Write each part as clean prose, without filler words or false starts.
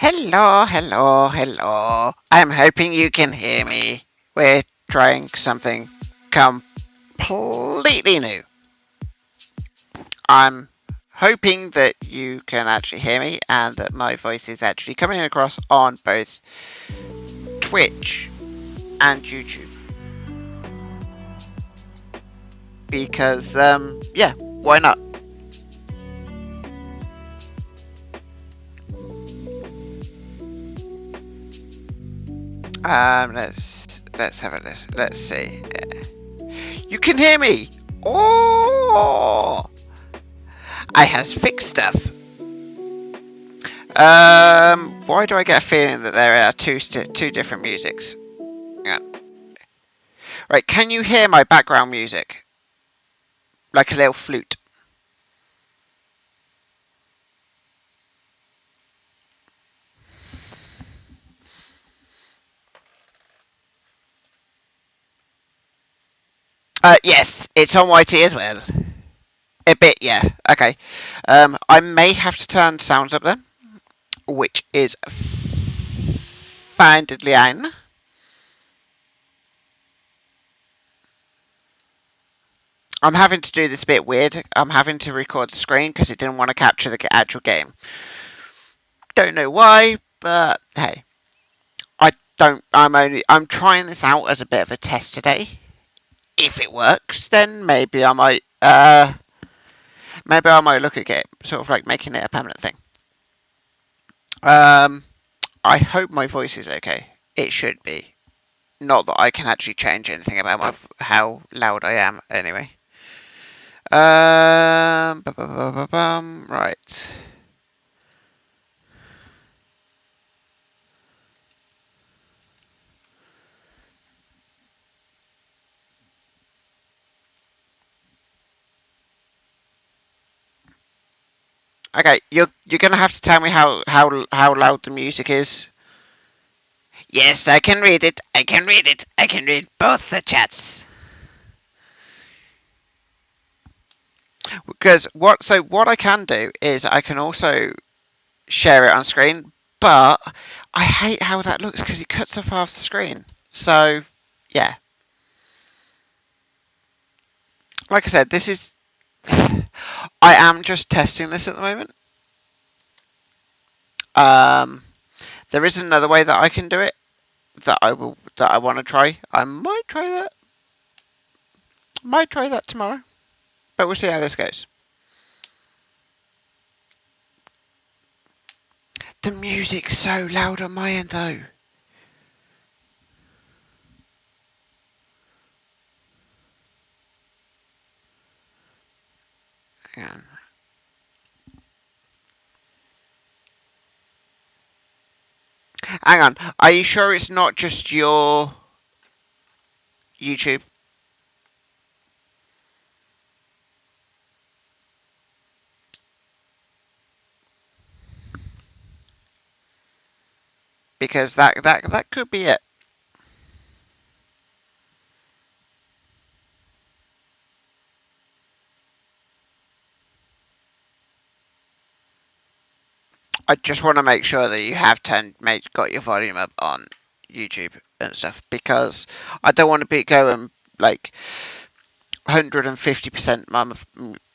Hello, hello, hello. I'm hoping you can hear me. We're trying something completely new. I'm hoping that you can actually hear me and that my voice is actually coming across on both Twitch and YouTube. Because, yeah, why not? Let's have a listen. Let's see. You can hear me. Oh, I has fixed stuff. Why do I get a feeling that there are two different musics? Yeah. Right, can you hear my background music? Like a little flute. Yes, it's on YT as well. A bit, yeah. Okay. I may have to turn sounds up then, which is fine. I'm having to do this a bit weird. I'm having to record the screen because it didn't want to capture the actual game. Don't know why, but hey, I don't. I'm trying this out as a bit of a test today. If it works, then maybe I might look at it, sort of like making it a permanent thing. Um, I hope my voice is okay. It should be. Not that I can actually change anything about how loud I am, anyway. Right. Okay, you're gonna have to tell me how loud the music is. Yes, I can read it. I can read it. I can read both the chats. Because what I can do is I can also share it on screen, but I hate how that looks because it cuts off half the screen. So yeah, like I said, this is I am just testing this at the moment. There is another way that I can do it that I want to try. I might try that. Might try that tomorrow, but we'll see how this goes. The music's so loud on my end though. Hang on. Hang on. Are you sure it's not just your YouTube? Because that could be it. I just want to make sure that you have got your volume up on YouTube and stuff because I don't want to be going like 150%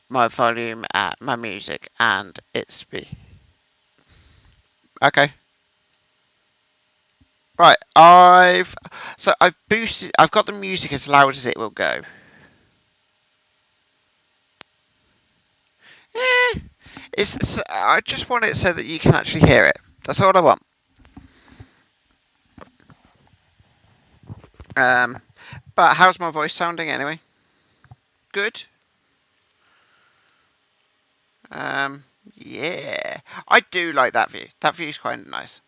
my volume at my music and it's be okay. Right, I've boosted. I've got the music as loud as it will go. Eh, I just want it so that you can actually hear it. That's all I want. Um, but how's my voice sounding anyway? Good. Yeah, I do like that view. That view's quite nice.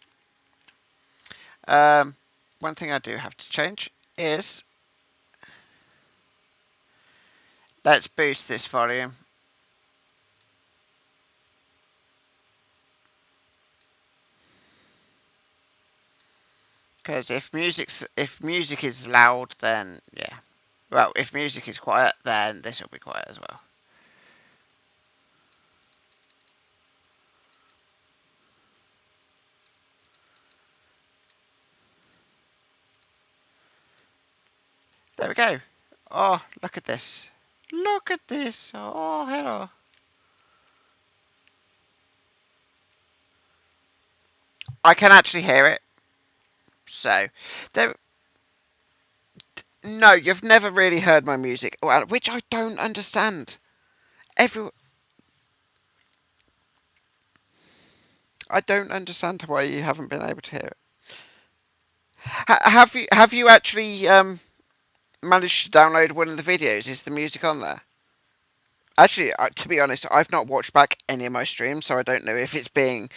Um, one thing I do have to change is let's boost this volume. Because if music is loud, then yeah. Well, if music is quiet, then this will be quiet as well. There we go. Oh, look at this. Look at this. Oh, hello. I can actually hear it. So, there. No, you've never really heard my music, well, which I don't understand. Every, I don't understand why you haven't been able to hear it. Have you actually managed to download one of the videos? Is the music on there? Actually, to be honest, I've not watched back any of my streams, so I don't know if it's being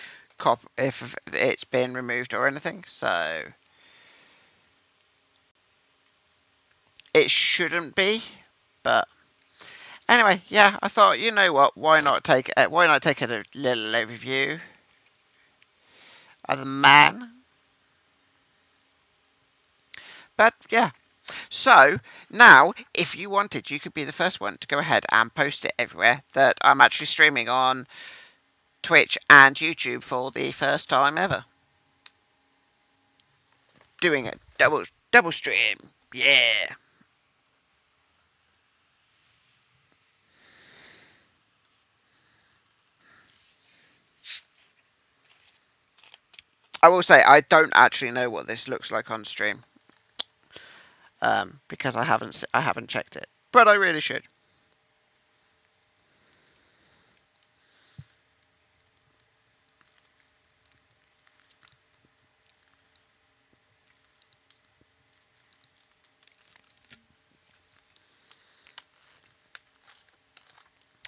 if it's been removed or anything. So it shouldn't be, but anyway, yeah. I thought, you know what? Why not take a little overview of the man? But yeah. So now, if you wanted, you could be the first one to go ahead and post it everywhere that I'm actually streaming on Twitch and YouTube for the first time ever. Doing a double stream. Yeah. I will say I don't actually know what this looks like on stream, because I haven't checked it, but I really should.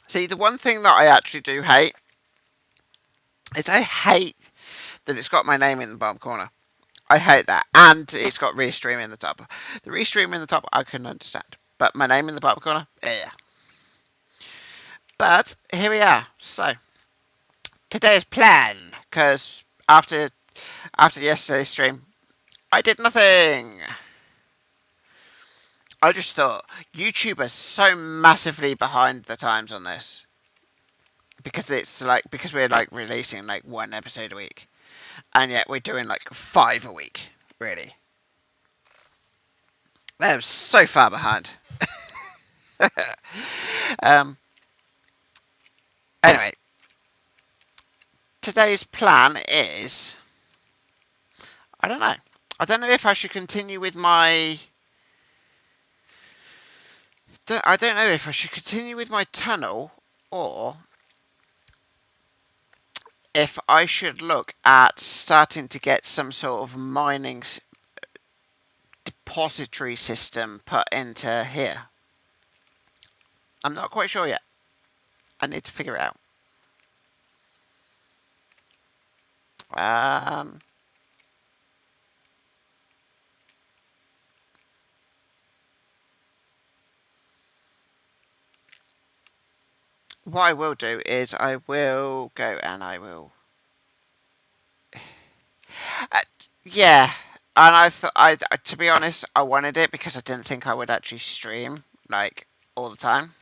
See, the one thing that I actually do hate is I hate that it's got my name in the bottom corner. I hate that, and it's got restream in the top. The restream in the top I can understand, but my name in the bottom corner, yeah. But here we are. So today's plan, because after yesterday's stream, I did nothing. I just thought YouTube are so massively behind the times on this, because we're like releasing like one episode a week, and yet we're doing like 5 a week. Really, they're so far behind. um. Anyway, today's plan is, I don't know. I don't know if I should continue with my. I don't know if I should continue with my tunnel, or if I should look at starting to get some sort of mining depository system put into here. I'm not quite sure yet. I need to figure it out. Um, what I will do is I will go and I will. Uh, yeah, and I thought to be honest, I wanted it because I didn't think I would actually stream like all the time.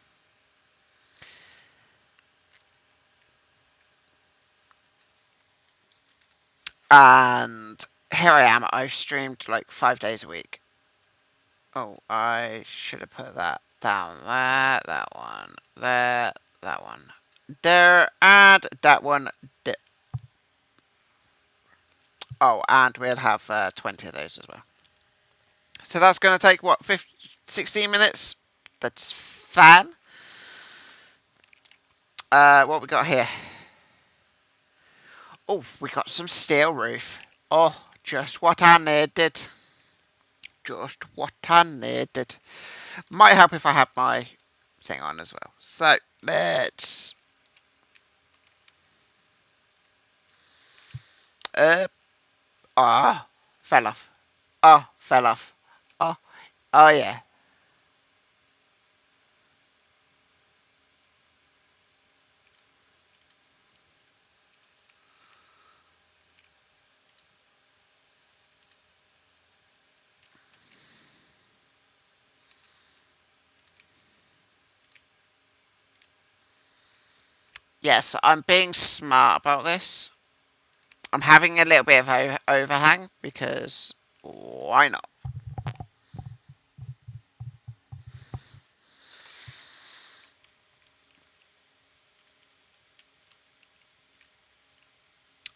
And here I am. I've streamed like 5 days a week. Oh, I should have put that down there. That one there. That one there. And that one there. Oh, and we'll have 20 of those as well. So that's going to take what, 16 minutes? That's fine. What we got here? Oh, we got some steel roof. Oh, just what I needed. Just what I needed. Might help if I have my thing on as well. So let's. Uh, oh, fell off. Oh, fell off. Oh, oh yeah. Yes, I'm being smart about this. I'm having a little bit of overhang because why not?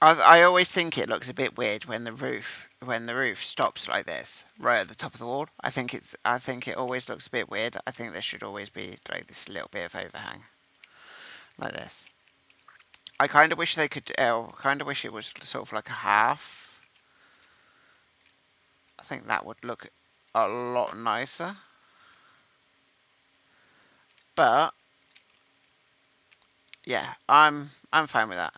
I always think it looks a bit weird when the roof stops like this, right at the top of the wall. I think it always looks a bit weird. I think there should always be like this little bit of overhang, like this. I kind of wish they could. Kind of wish it was sort of like a half. I think that would look a lot nicer. But yeah, I'm fine with that.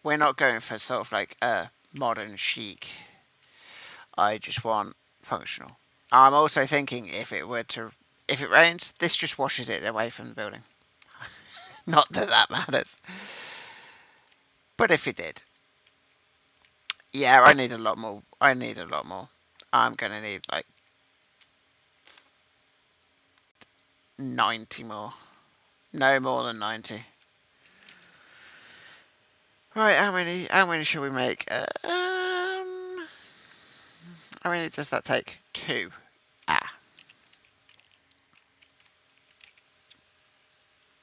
We're not going for sort of like a modern chic. I just want functional. I'm also thinking if it rains, this just washes it away from the building. Not that that matters. But if it did, yeah, I need a lot more. I need a lot more. I'm gonna need like 90 more. No more than 90. Right, how many should we make? How many does that take? 2. Ah.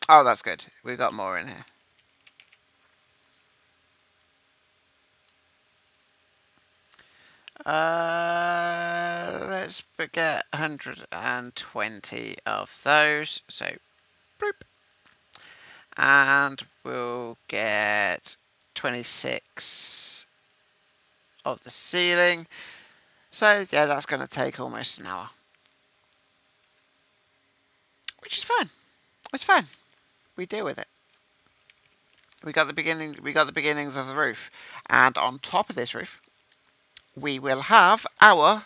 Oh, that's good. We've got more in here. Let's get 120 of those. So, bloop. And we'll get 26 of the ceiling. So, yeah, that's going to take almost an hour. Which is fine. It's fine. We deal with it. We got the beginnings of the roof. And on top of this roof, we will have our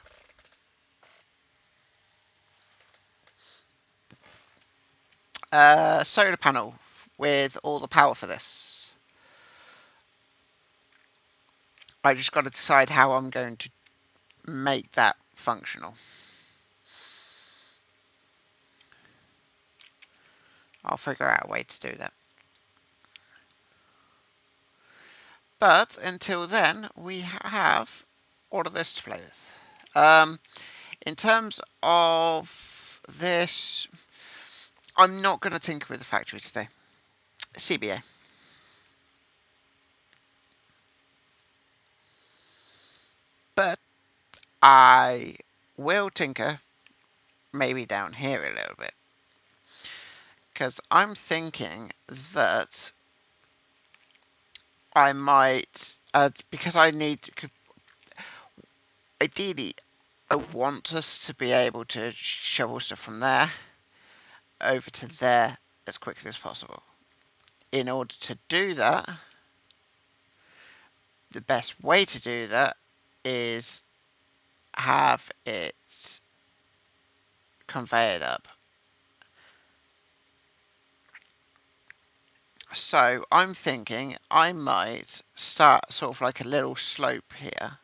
solar panel with all the power for this. I just got to decide how I'm going to make that functional. I'll figure out a way to do that. But until then, we have all of this to play with. In terms of this, I'm not going to tinker with the factory today. CBA. But I will tinker maybe down here a little bit. Because I'm thinking that I might, because I need, ideally, I want us to be able to shovel stuff from there over to there as quickly as possible. In order to do that, the best way to do that is have it conveyed up. So I'm thinking I might start sort of like a little slope here,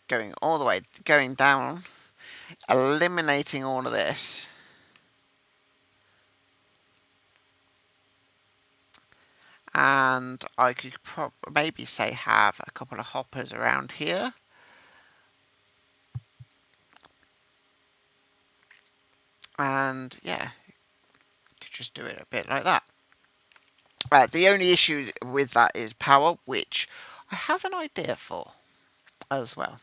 going all the way, going down, eliminating all of this. And I could maybe say have a couple of hoppers around here. And yeah, could just do it a bit like that. The only issue with that is power, which I have an idea for as well.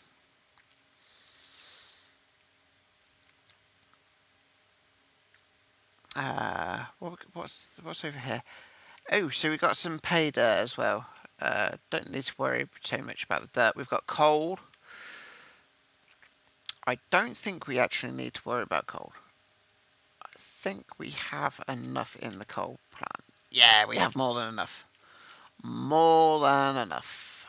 What's over here? Oh, so we've got some pay dirt as well. Don't need to worry so much about the dirt. We've got coal. I don't think we actually need to worry about coal. I think we have enough in the coal plant. Yeah, we have more than enough. More than enough.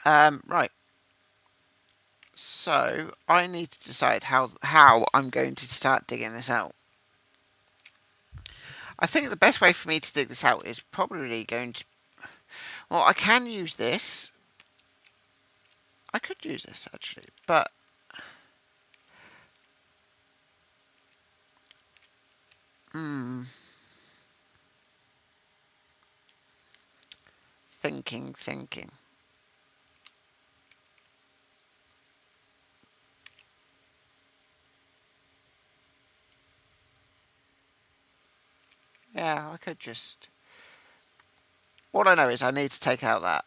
Right. So I need to decide how I'm going to start digging this out. I think the best way for me to dig this out is probably going to. Well, I can use this. I could use this actually, but thinking. Yeah, I could just... All I know is I need to take out that.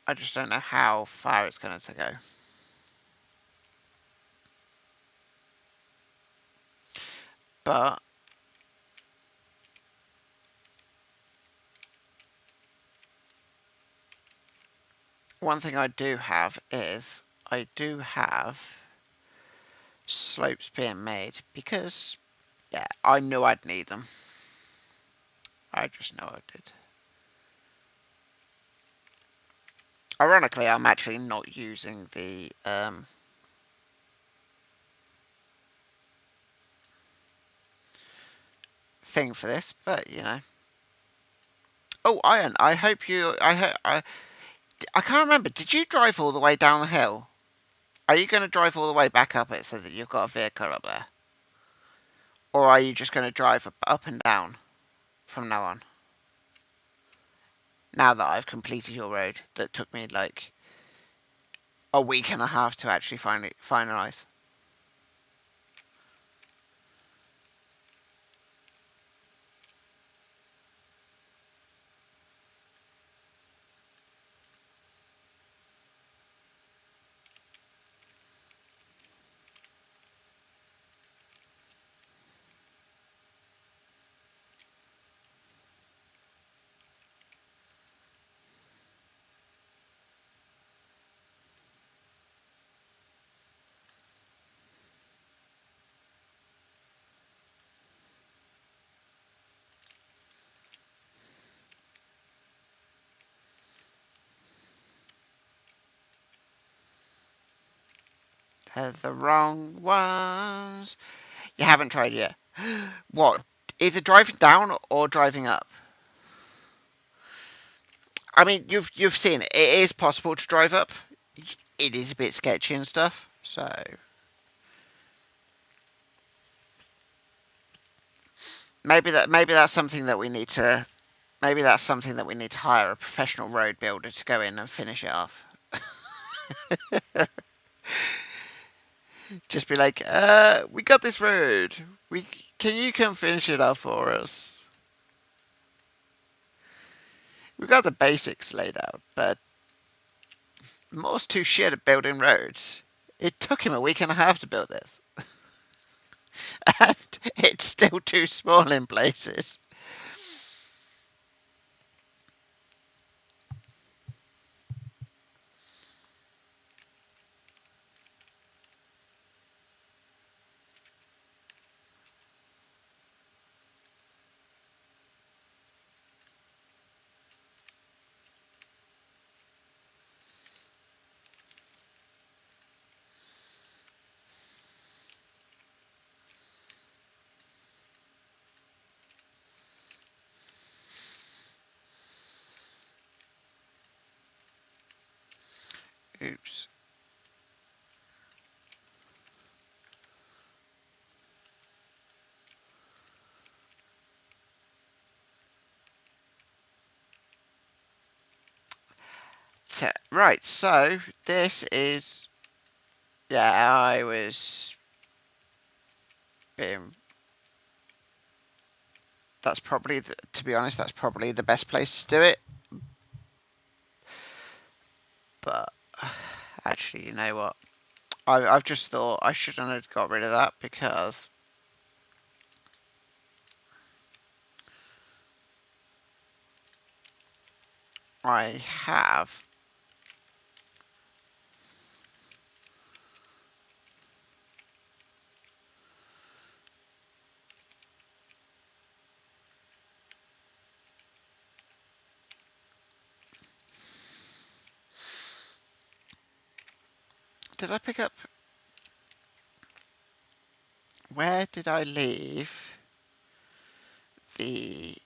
I just don't know how far it's going to go. But one thing I do have is I do have slopes being made because, yeah, I knew I'd need them. I just know I did. Ironically, I'm actually not using the thing for this, but you know. Oh, Iron! I hope you. I can't remember. Did you drive all the way down the hill? Are you going to drive all the way back up it so that you've got a vehicle up there, or are you just going to drive up and down from now on? Now that I've completed your road, that took me like a week and a half to actually finalize. They're the wrong ones. You haven't tried yet. What? Is it driving down or driving up? I mean, you've seen it. It is possible to drive up. It is a bit sketchy and stuff. So maybe that's something that we need to hire a professional road builder to go in and finish it off. Just be like, we got this road. Can you come finish it off for us? We got the basics laid out, but Mor's too shit at building roads. It took him a week and a half to build this. And it's still too small in places. Oops. Right, so this is... Yeah, I was being... That's probably, to be honest, that's probably the best place to do it. But actually, you know what? I've just thought I shouldn't have got rid of that because I have... Did I pick up... Where did I leave the...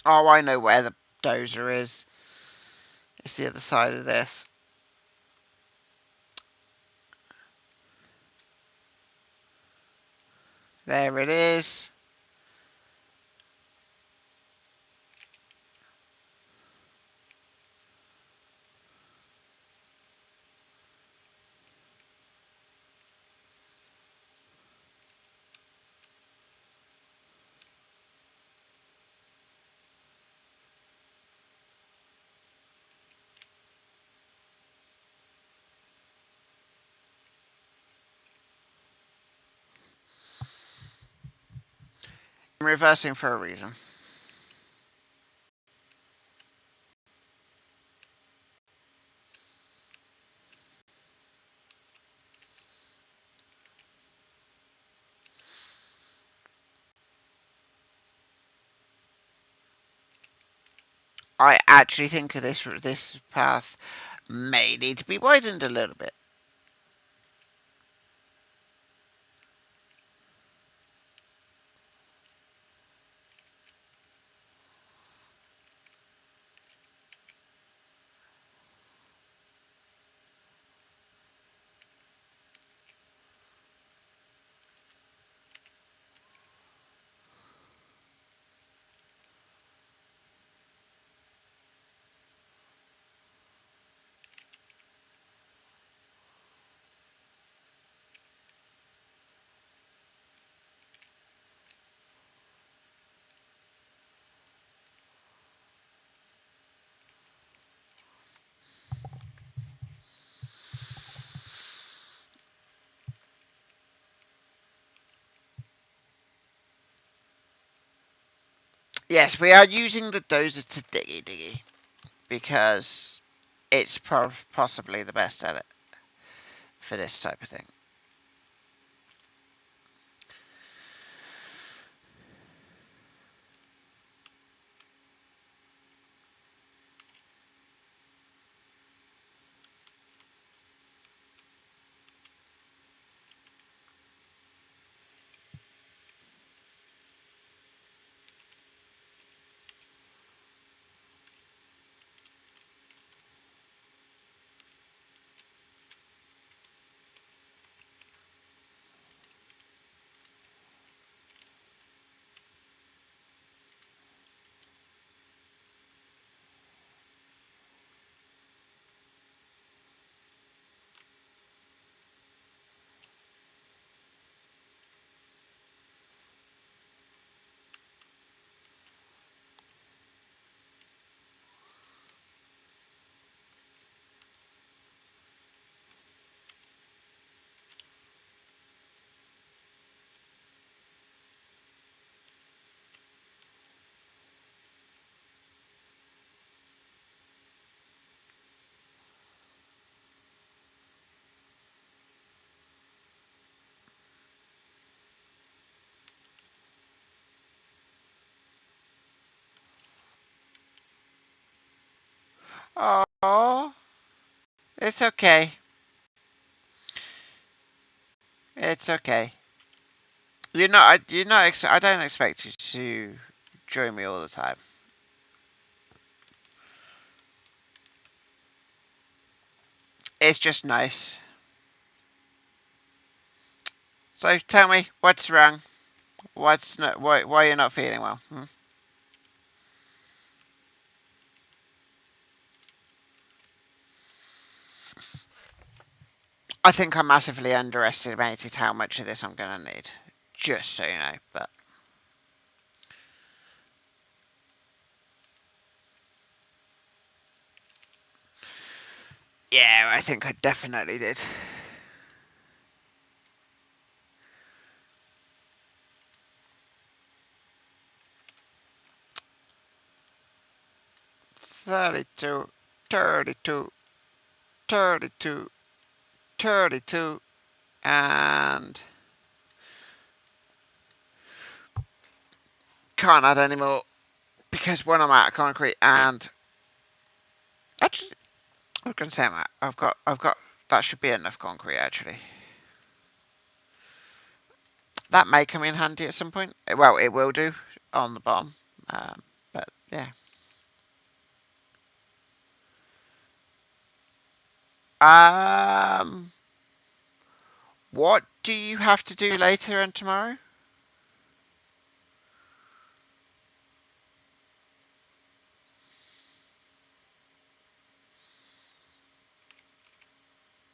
Oh, I know where the dozer is. It's the other side of this. There it is. reversing for a reason. I actually think this path may need to be widened a little bit. Yes, we are using the dozer to diggy because it's possibly the best at it for this type of thing. Oh, it's okay. It's okay. I don't expect you to join me all the time. It's just nice. So tell me, what's wrong? What's not? Why you're not feeling well? I think I massively underestimated how much of this I'm gonna need. Just so you know, but yeah, I think I definitely did. 32, 32, 32, 32, and can't add any more because when I'm out of concrete and actually I was gonna say I've got that should be enough concrete actually. That may come in handy at some point. Well, it will do on the bottom, but yeah. Um, what do you have to do later and tomorrow?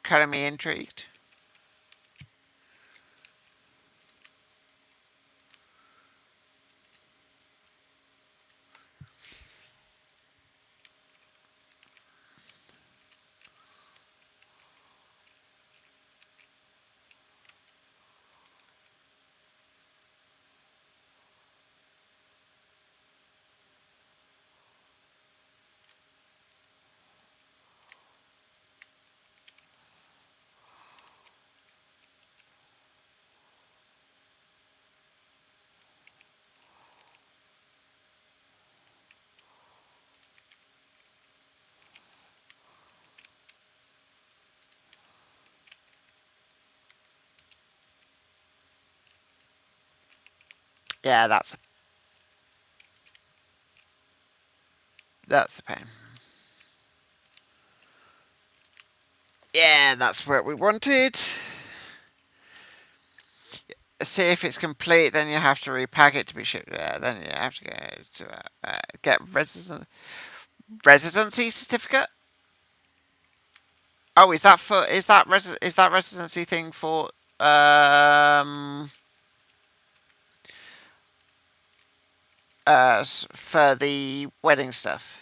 Kind of me intrigued. Yeah, that's the pain. Yeah, that's what we wanted. See if it's complete, then you have to repack it to be shipped. Then you have to go to get residency certificate. Oh, is that residency thing for um for the wedding stuff?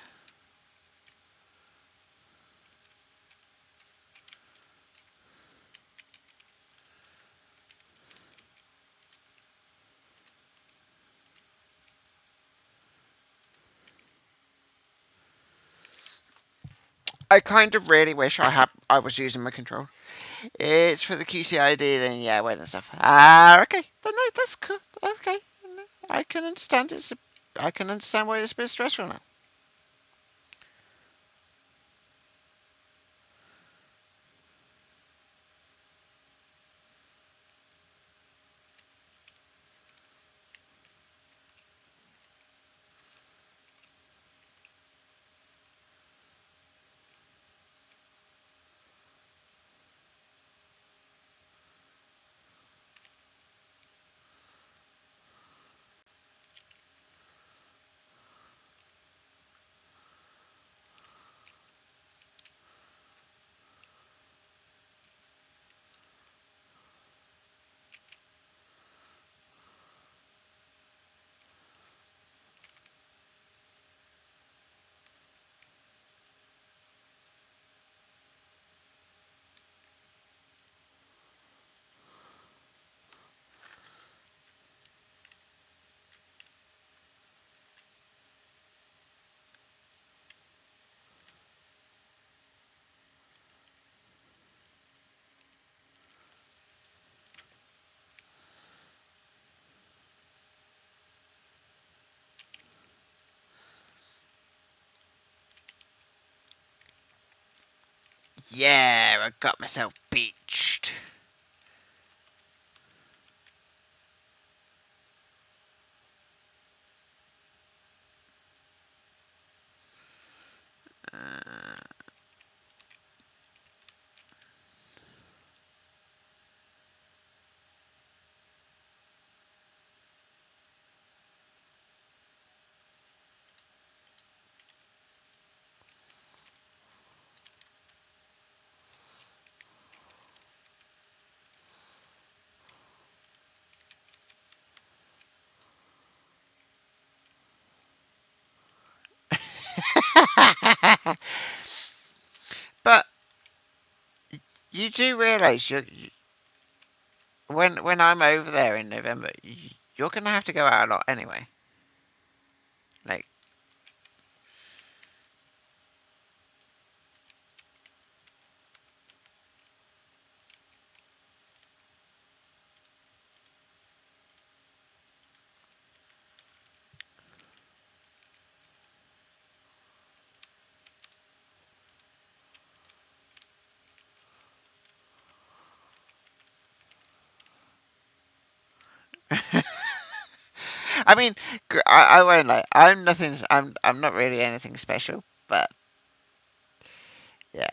I kind of really wish I was using my control. It's for the QCID, then yeah, wedding stuff. Okay, then no, that's cool. Okay, I can understand I can understand why it's a bit stressful now. Yeah, I got myself beached. But you do realise when I'm over there in November, you're gonna have to go out a lot anyway. Like, I mean, I won't lie. I'm not really anything special, but yeah.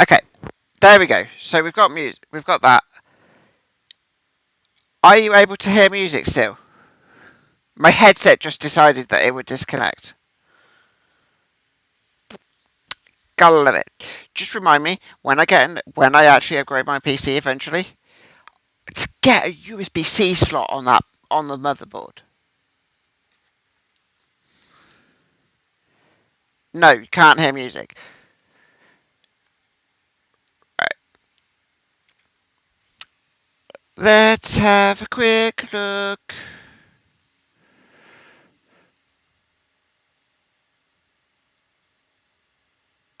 Okay, there we go. So we've got music. We've got that. Are you able to hear music still? My headset just decided that it would disconnect. Gotta love it. Just remind me when I actually upgrade my PC eventually to get a USB-C slot on that on the motherboard. No, you can't hear music. Right. Let's have a quick look.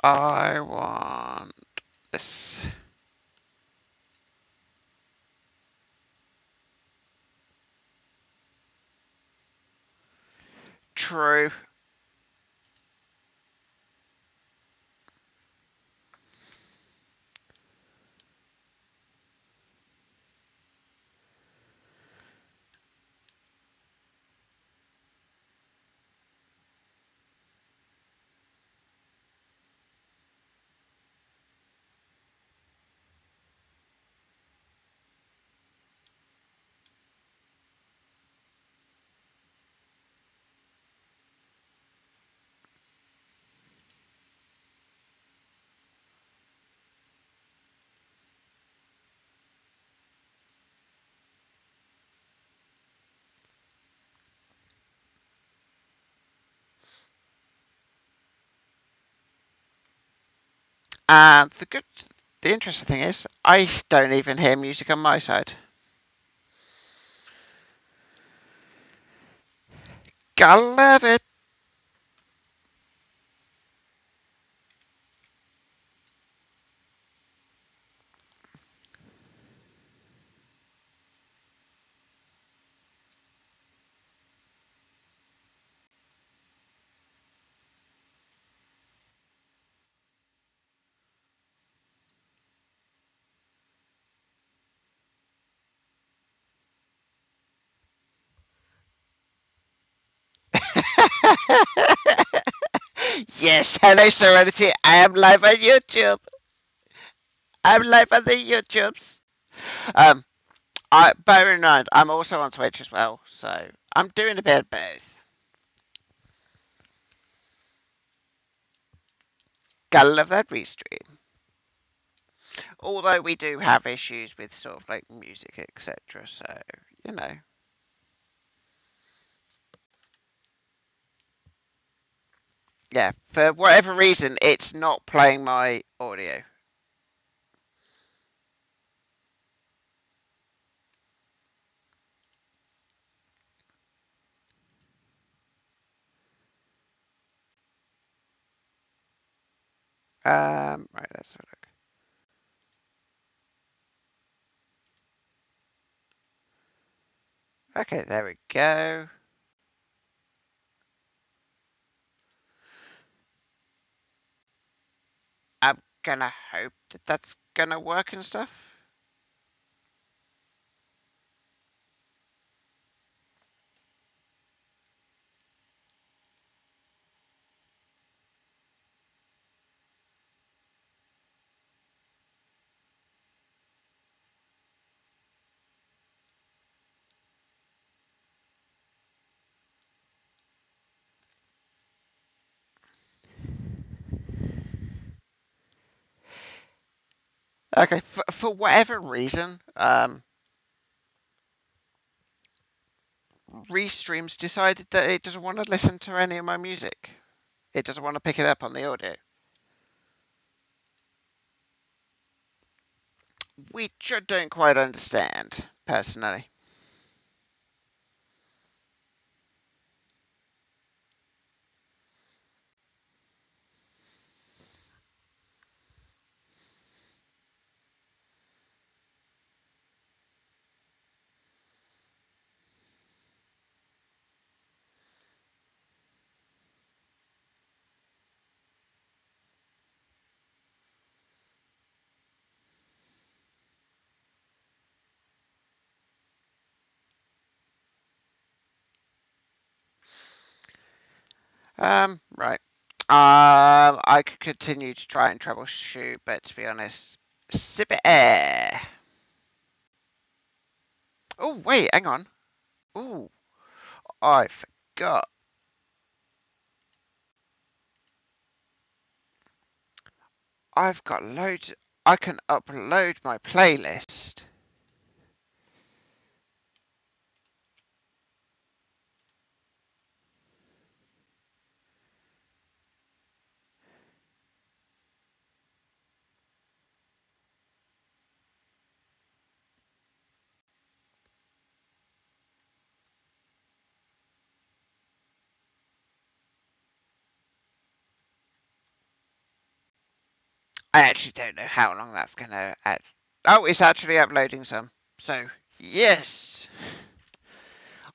I want this. True. And the interesting thing is, I don't even hear music on my side. Gotta love it. Yes, hello Serenity. I am live on YouTube. I'm live on the YouTubes. Um, bear in mind, I'm also on Twitch as well, so I'm doing a bit of both. Gotta love that restream. Although we do have issues with sort of like music, etc. So you know, yeah. For whatever reason, it's not playing my audio. Right. Let's have a look. Okay, there we go. I'm gonna hope that that's gonna work and stuff. Okay, for whatever reason, Restreams decided that it doesn't want to listen to any of my music. It doesn't want to pick it up on the audio, which I don't quite understand, personally. Right. I could continue to try and troubleshoot, but to be honest, sip it air. Oh wait, hang on. Ooh, I forgot. I've got loads. I can upload my playlist. I actually don't know how long that's gonna add. Oh, it's actually uploading some. So yes,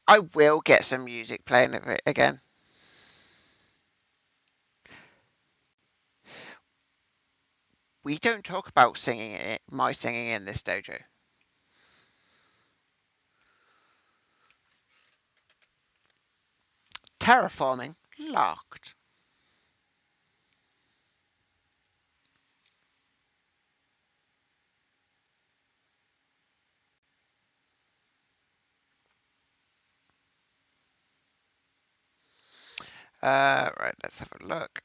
I will get some music playing of it again. We don't talk about singing it, my singing in this dojo. Terraforming locked. Right, let's have a look.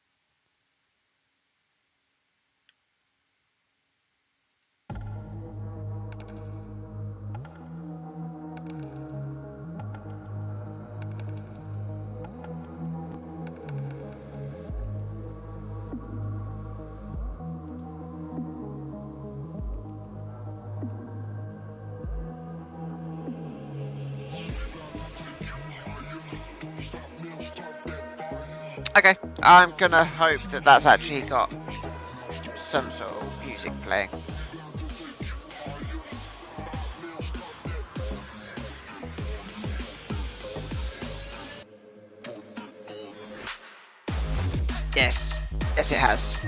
Okay, I'm gonna hope that that's actually got some sort of music playing. Yes, yes, it has.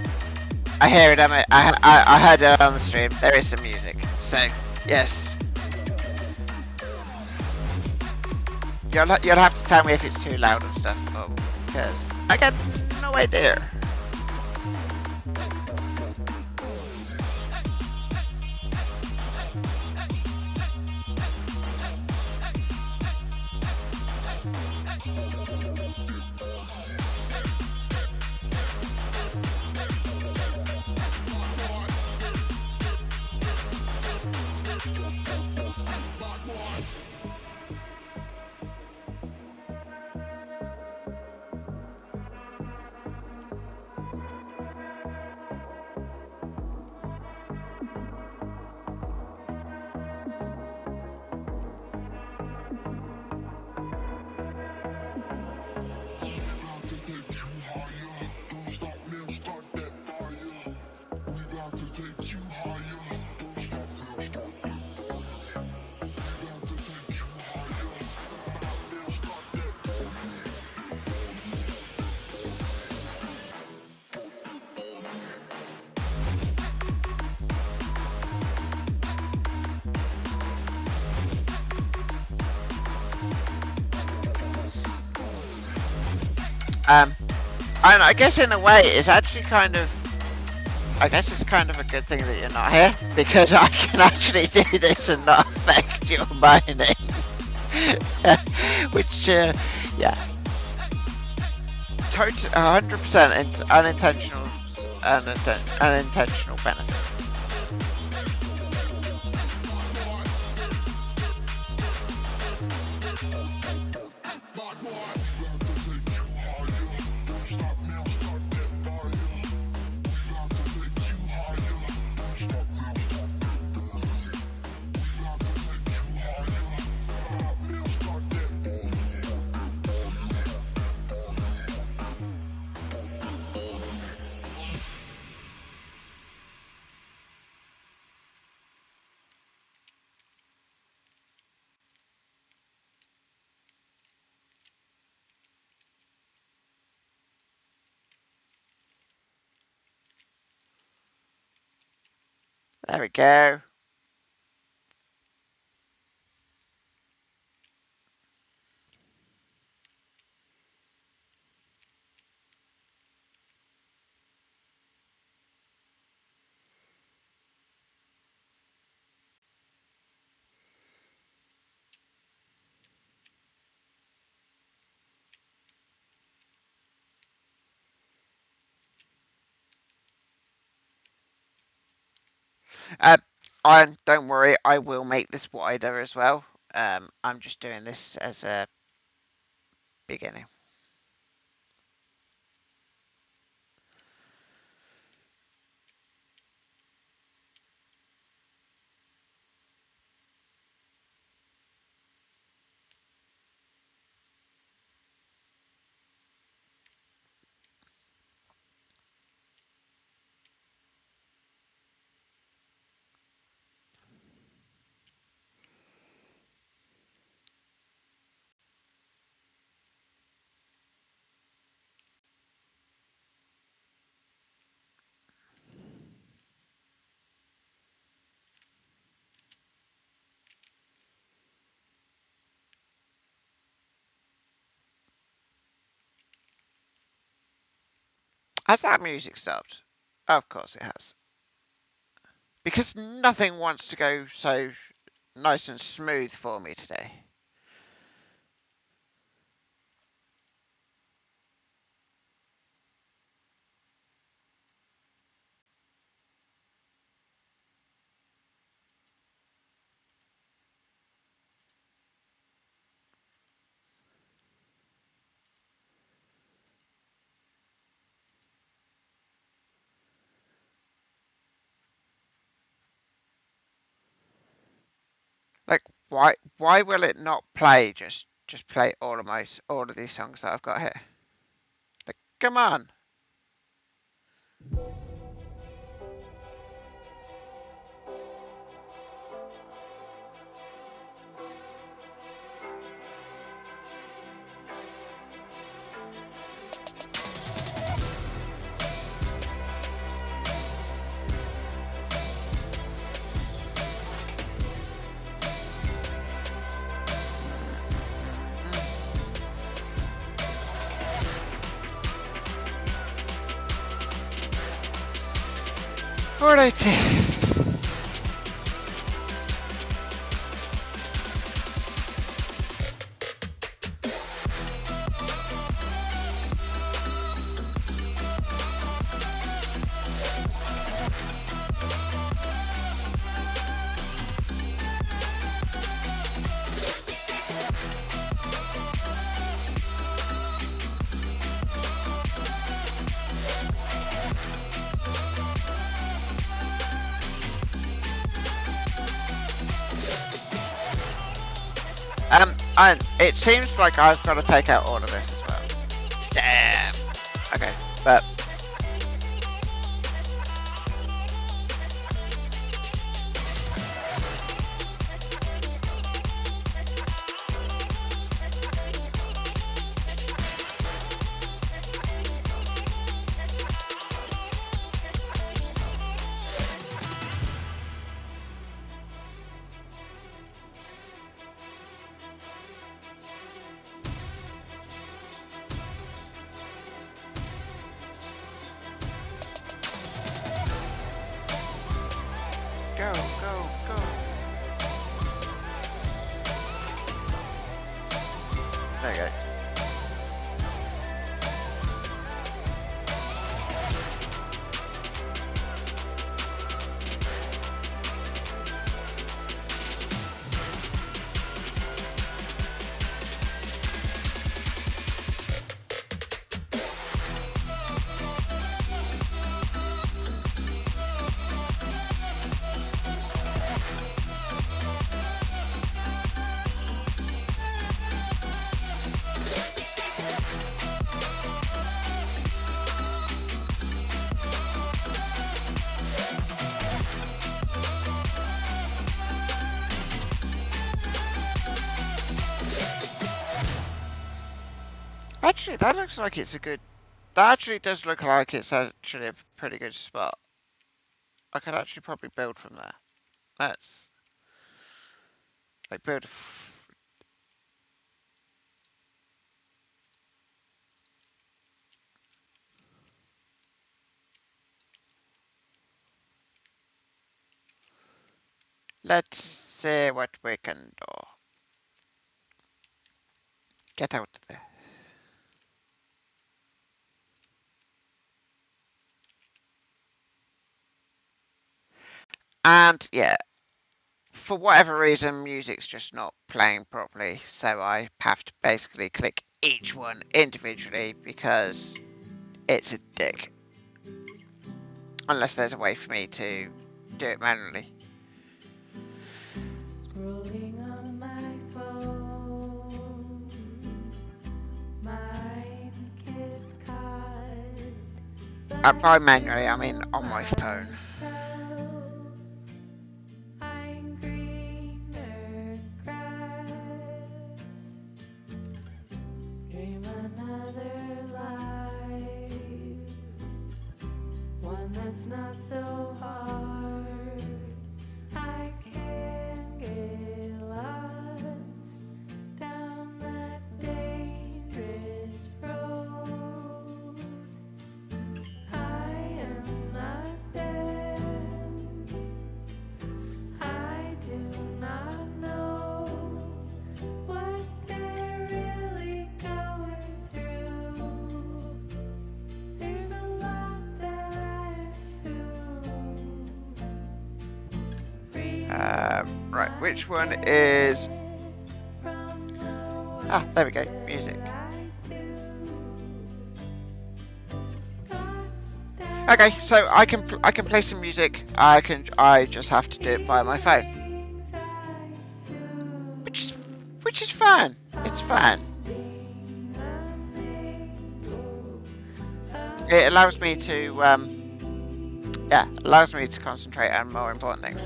I hear it. I heard it on the stream. There is some music. So yes, you'll have to tell me if it's too loud and stuff, because I got no idea. And I guess in a way, it's actually kind of. I guess it's kind of a good thing that you're not here, because I can actually do this and not affect your mining. Which, yeah, 100% unintentional, unintentional benefit. There we go. And don't worry, I will make this wider as well. I'm just doing this as a beginning. Has that music stopped? Of course it has. Because nothing wants to go so nice and smooth for me today. Like, why will it not play? Just play all of these songs that I've got here. Like, come on. Alrighty. And it seems like I've got to take out all of this as well. Damn. Okay, but go, go, go. There you go. Actually, that looks like it's a good. That actually does look like it's actually a pretty good spot. I could actually probably build from there. Let's like build. Let's see what we can do. Get out of there. And yeah, for whatever reason, music's just not playing properly, so I have to basically click each one individually because it's a dick. Unless there's a way for me to do it manually. Scrolling on my phone, mine gets caught. By manually, I mean on my phone. I'm greener grass. Dream another life, one that's not so hard. I can get lost down that dangerous road. I am not them. I do not know what they're really going through. There's a lot that I assume. Right, which one is... Ah, there we go, music. Okay, so I can play some music. I just have to do it via my phone, which is fun. It's fun. It allows me to allows me to concentrate on more important things.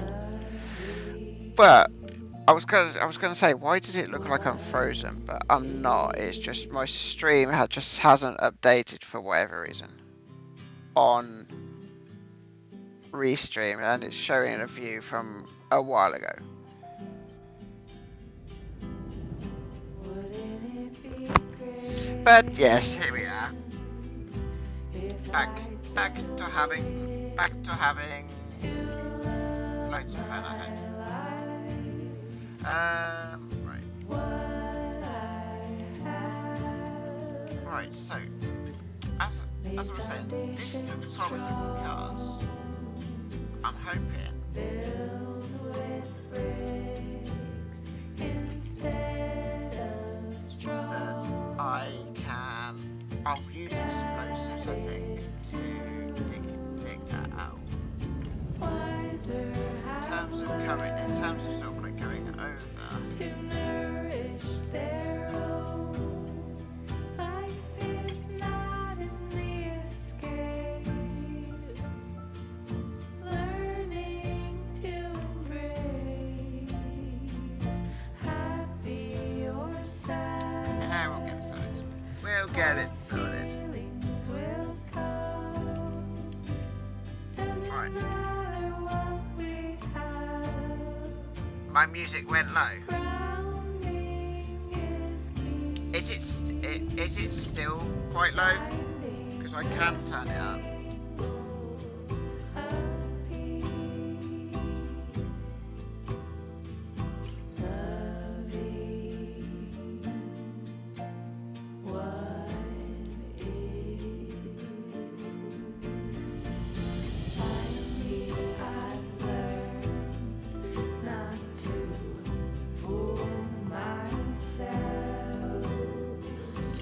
But I was gonna say, why does it look like I'm frozen? But I'm not. It's just my stream just hasn't updated for whatever reason on Restream, and it's showing a view from a while ago. But yes, here we are. Back to having loads of fun, I hope. Right, so as I was saying, this looks promising because I'm hoping Build with bricks instead of straw. that I'll use explosives, I think, to dig that out. Wiser In terms of sort of like going over. to nourish their own. Life is not in the escape. Learning to embrace happy or sad. Yeah, we'll get it sorted. We'll get it sorted. Feelings will come. Doesn't Right. matter what we have. My music went low. Grounding is key. Is it still quite low? Because I can turn it up.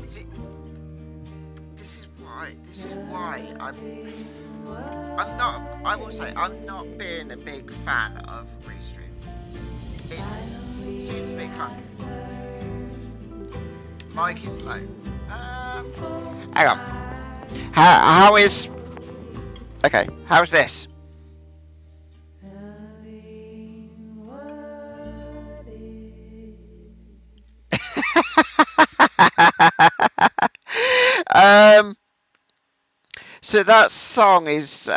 See, this is why I'm not. I will say I'm not being a big fan of Restream. It seems a bit clunky. Mic is low. Hang on. How is? Okay. How's this? So that song is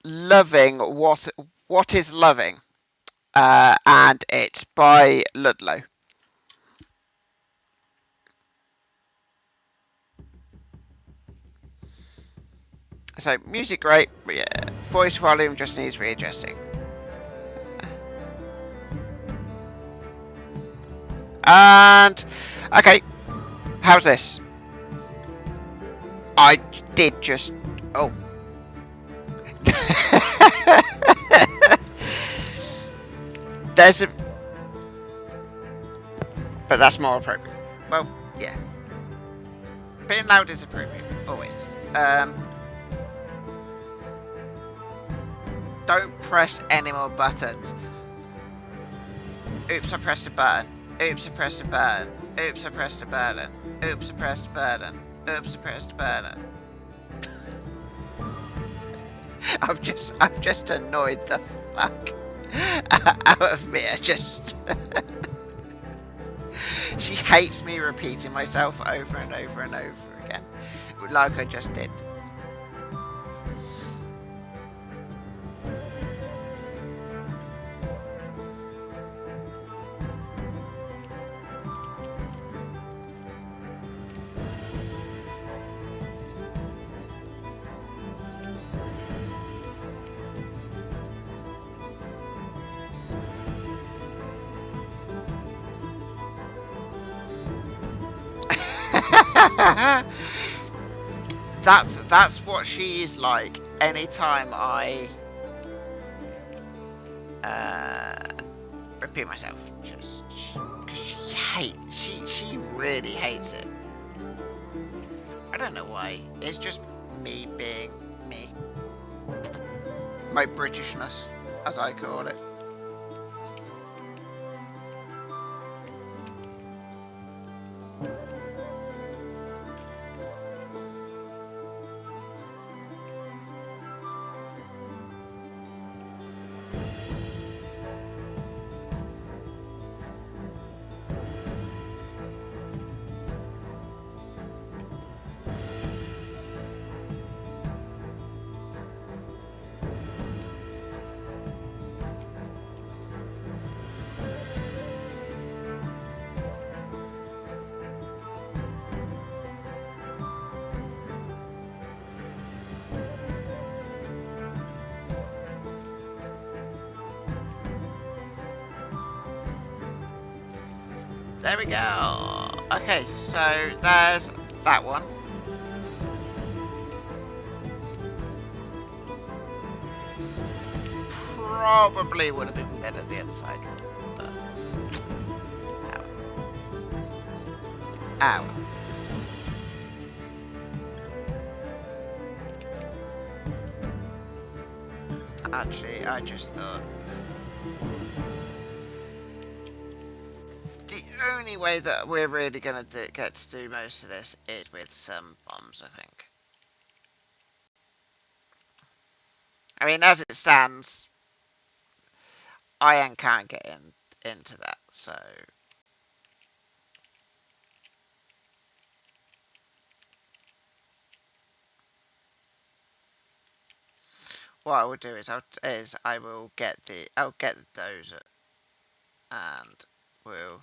loving what is loving, and it's by Ludlow. So music great, but yeah, voice volume just needs readjusting. And okay, how's this? I did just There's a, but that's more appropriate. Well, yeah, being loud is appropriate always. Don't press any more buttons. Oops, I pressed a button. Oops, I pressed a button. Oops, I pressed a button. Oops, I pressed a button. Oops, I pressed a button. I've just annoyed the fuck out of me. She hates me repeating myself over and over and over again, like I just did. That's what she is like anytime I repeat myself. Just because she really hates it. I don't know why. It's just me being me. My Britishness, as I call it. There we go. Okay, so there's that one. Probably would have been better the other side. But, ow. Ow. Actually, I just thought the only way that we're really gonna get to do most of this is with some bombs, I think. I mean, as it stands, Ian can't get into that, so what I will do is I'll get the dozer and we'll.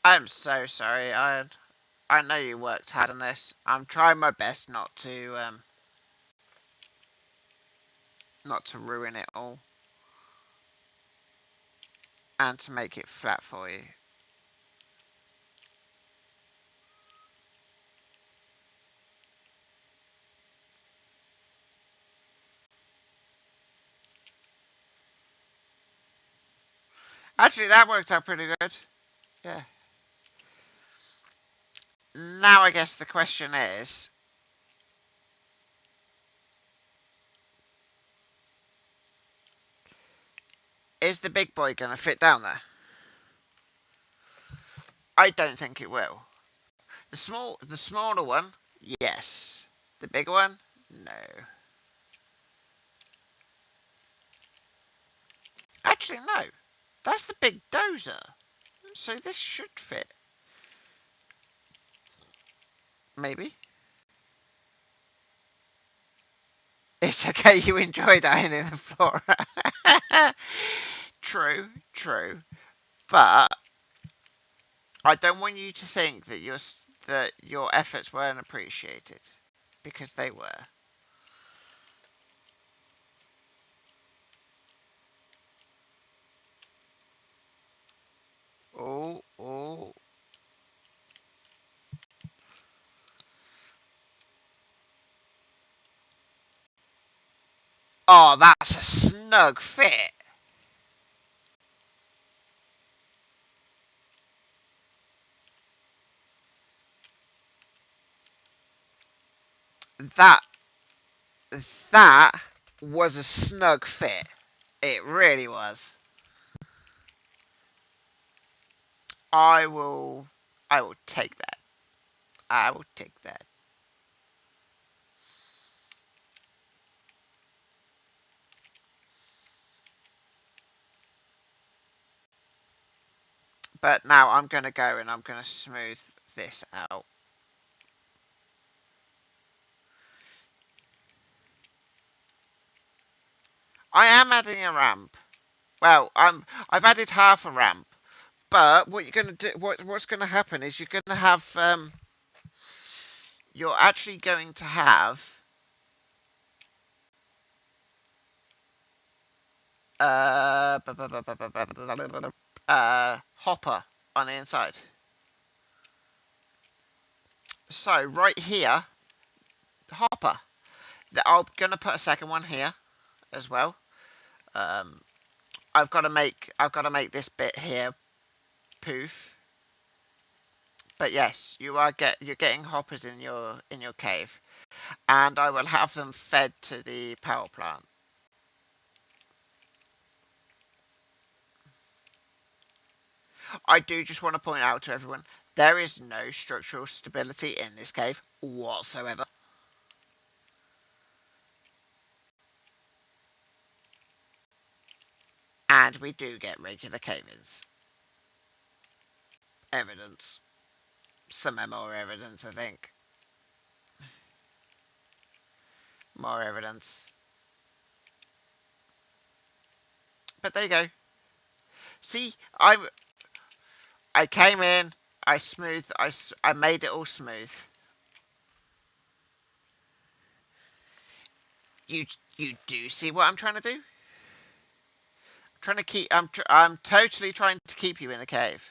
I'm so sorry. I know you worked hard on this. I'm trying my best not to ruin it all and to make it flat for you. Actually, that worked out pretty good. Yeah. Now I guess the question is the big boy going to fit down there? I don't think it will. The smaller one, yes. The bigger one, no. Actually, no. That's the big dozer. So this should fit. Maybe. It's okay you enjoyed ironing the floor. True, true. But I don't want you to think that your efforts weren't appreciated, because they were. Oh, oh. Oh, that's a snug fit. That that was a snug fit. It really was. I will I will take that. I will take that. But now I'm gonna go and I'm gonna smooth this out. I am adding a ramp. Well, I've added half a ramp. But what you're gonna do, what's gonna happen is you're actually going to have hopper on the inside. So right here, hopper. I'm gonna put a second one here as well. Um, I've got to make this bit here poof. But yes, you're getting hoppers in your cave, and I will have them fed to the power plant. I do just want to point out to everyone there is no structural stability in this cave whatsoever. And we do get regular cave-ins. Evidence. Some more evidence, I think. More evidence. But there you go. See, I came in, I made it all smooth. You you do see what I'm trying to do? Trying to keep I'm totally trying to keep you in the cave.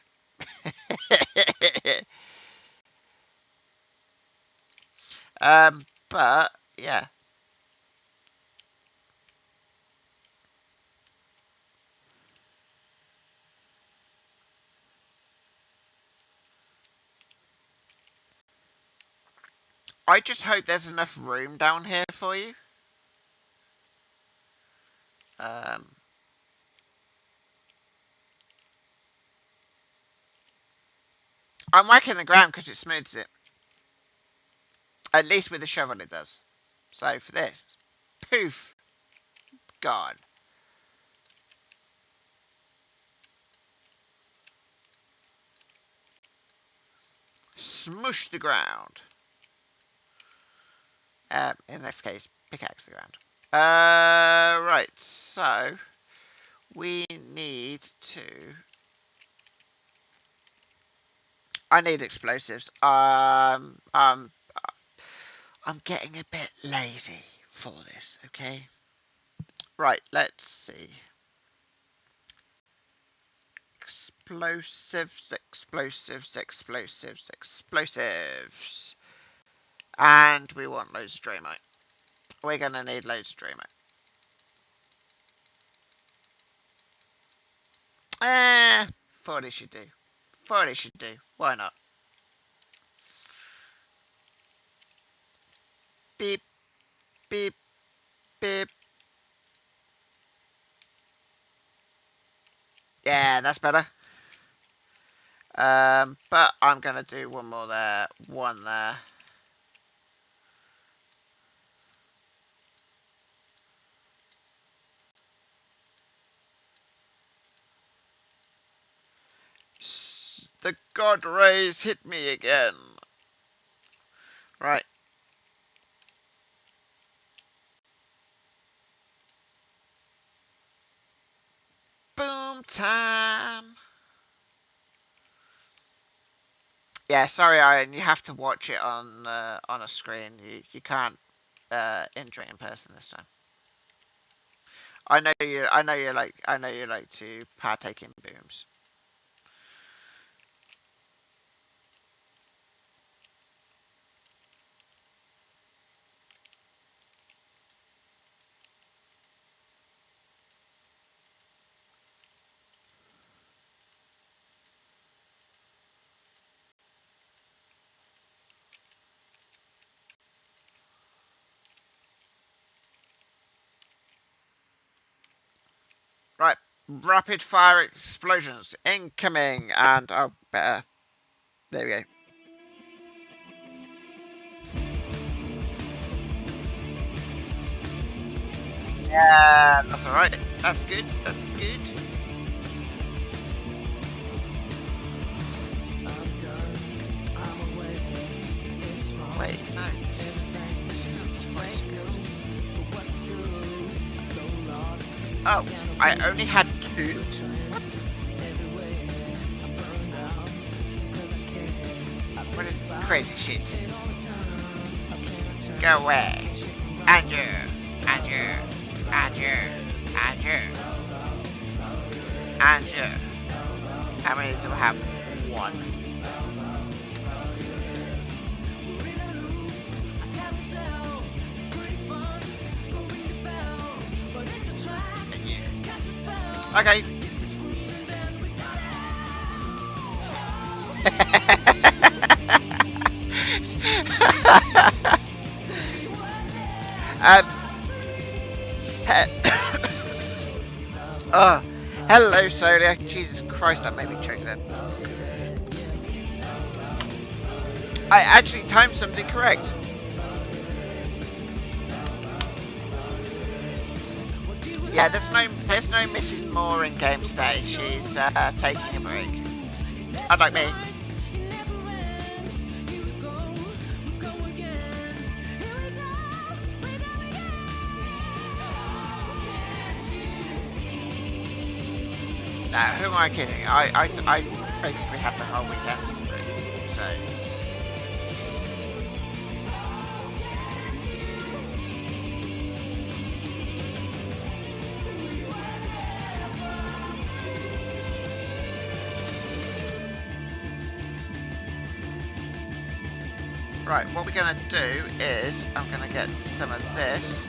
But yeah, I just hope there's enough room down here for you. Um, I'm whacking the ground because it smooths it. At least with the shovel it does. So for this, poof, gone. Smush the ground. In this case, pickaxe the ground. Right, so we need to. I need explosives. I'm getting a bit lazy for this. Okay. Right. Let's see. Explosives, explosives, explosives, explosives. And we want loads of Dremite. We're going to need loads of Dremite. Eh, thought it should do. Thought it should do. Why not? Beep, beep, beep. Yeah, that's better. But I'm gonna do one more there, one there. The god rays hit me again. Right. Boom time. Yeah, sorry, Iron. You have to watch it on a screen. You can't enjoy it in person this time. I know you. I know you like. I know you like to partake in booms. Right. Rapid fire explosions incoming, and oh, better. There we go. Yeah, that's all right. That's good. That's good. Wait, no, this isn't supposed to be. Oh, I only had two. What? What is this crazy shit? Go away, Andrew, Andrew, Andrew, Andrew, Andrew. How many do I have? One. And you. Okay. um. Oh, hello, Solia. Jesus Christ, that made me choke then. I actually timed something correct. Yeah, there's no Mrs. Moore in game today. She's taking a break. Unlike me. Now, who am I kidding? I basically had the whole weekend as a break, so. Right, what we're gonna do is I'm gonna get some of this.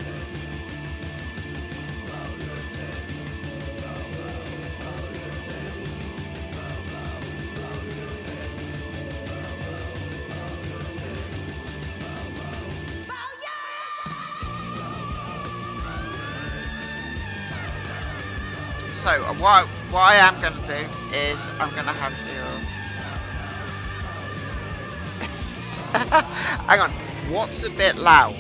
So what I am going to do is I'm going to have you. Hang on. What's a bit loud?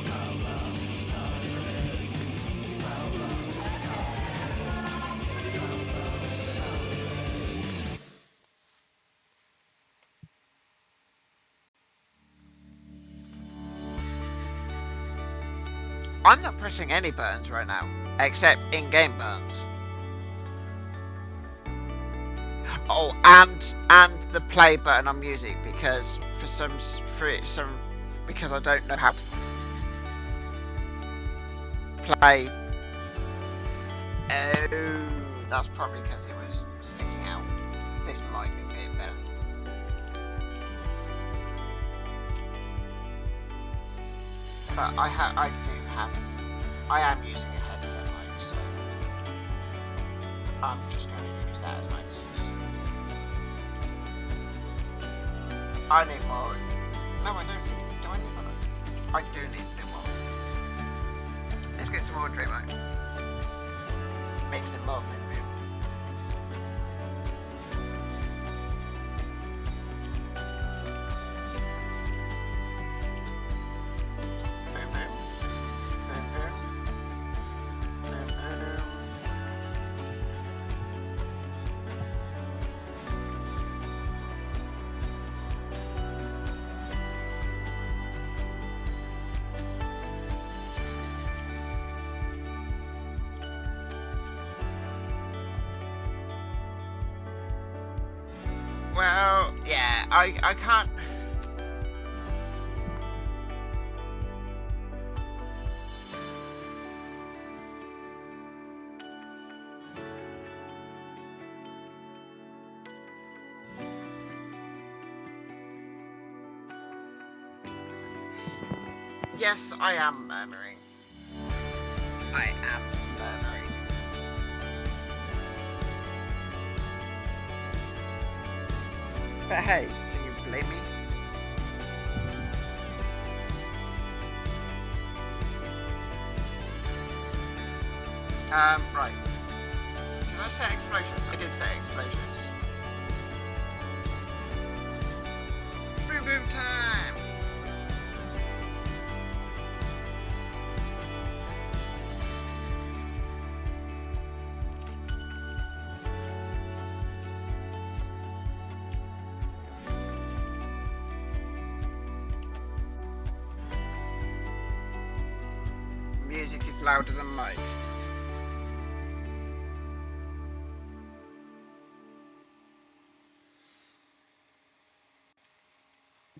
I'm not pressing any buttons right now, except in-game buttons. Oh, and the play button on music because because I don't know how to play. Oh, that's probably because it was sticking out. This might be a bit better. But I am using a headset mic, so I'm just going to use that as my excuse. I need more. No, I don't need. Do I need more? I do need to do more. Let's get some more drink mode. Make some more boom boom. Boom boom. Boom boom. Boom boom. Well, yeah, I can't. Yes, I am murmuring. I am murmuring. But hey, can you blame me? Right. Did I say explosions? I did say explosions. Boom boom time! Music is louder than mic.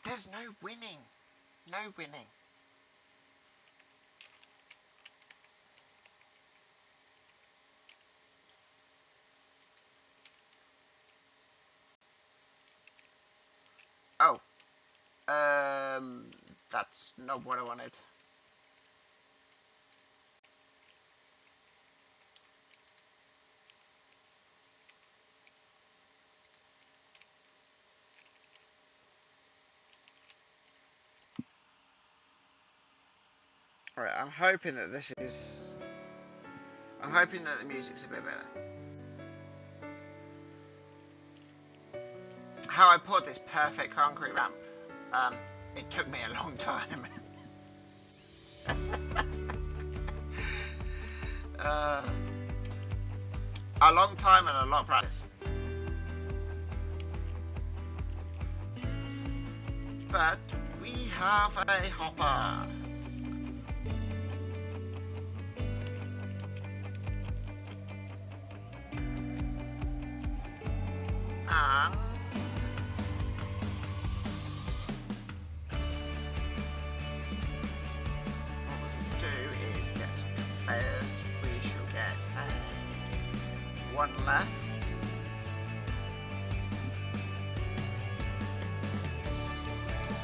There's no winning. No winning. Oh. That's not what I wanted. Alright, I'm hoping that this is... I'm hoping that the music's a bit better. How I poured this perfect concrete ramp, it took me a long time. A long time and a lot of practice. But we have a hopper. And what we can do is get some conveyors. We shall get one left.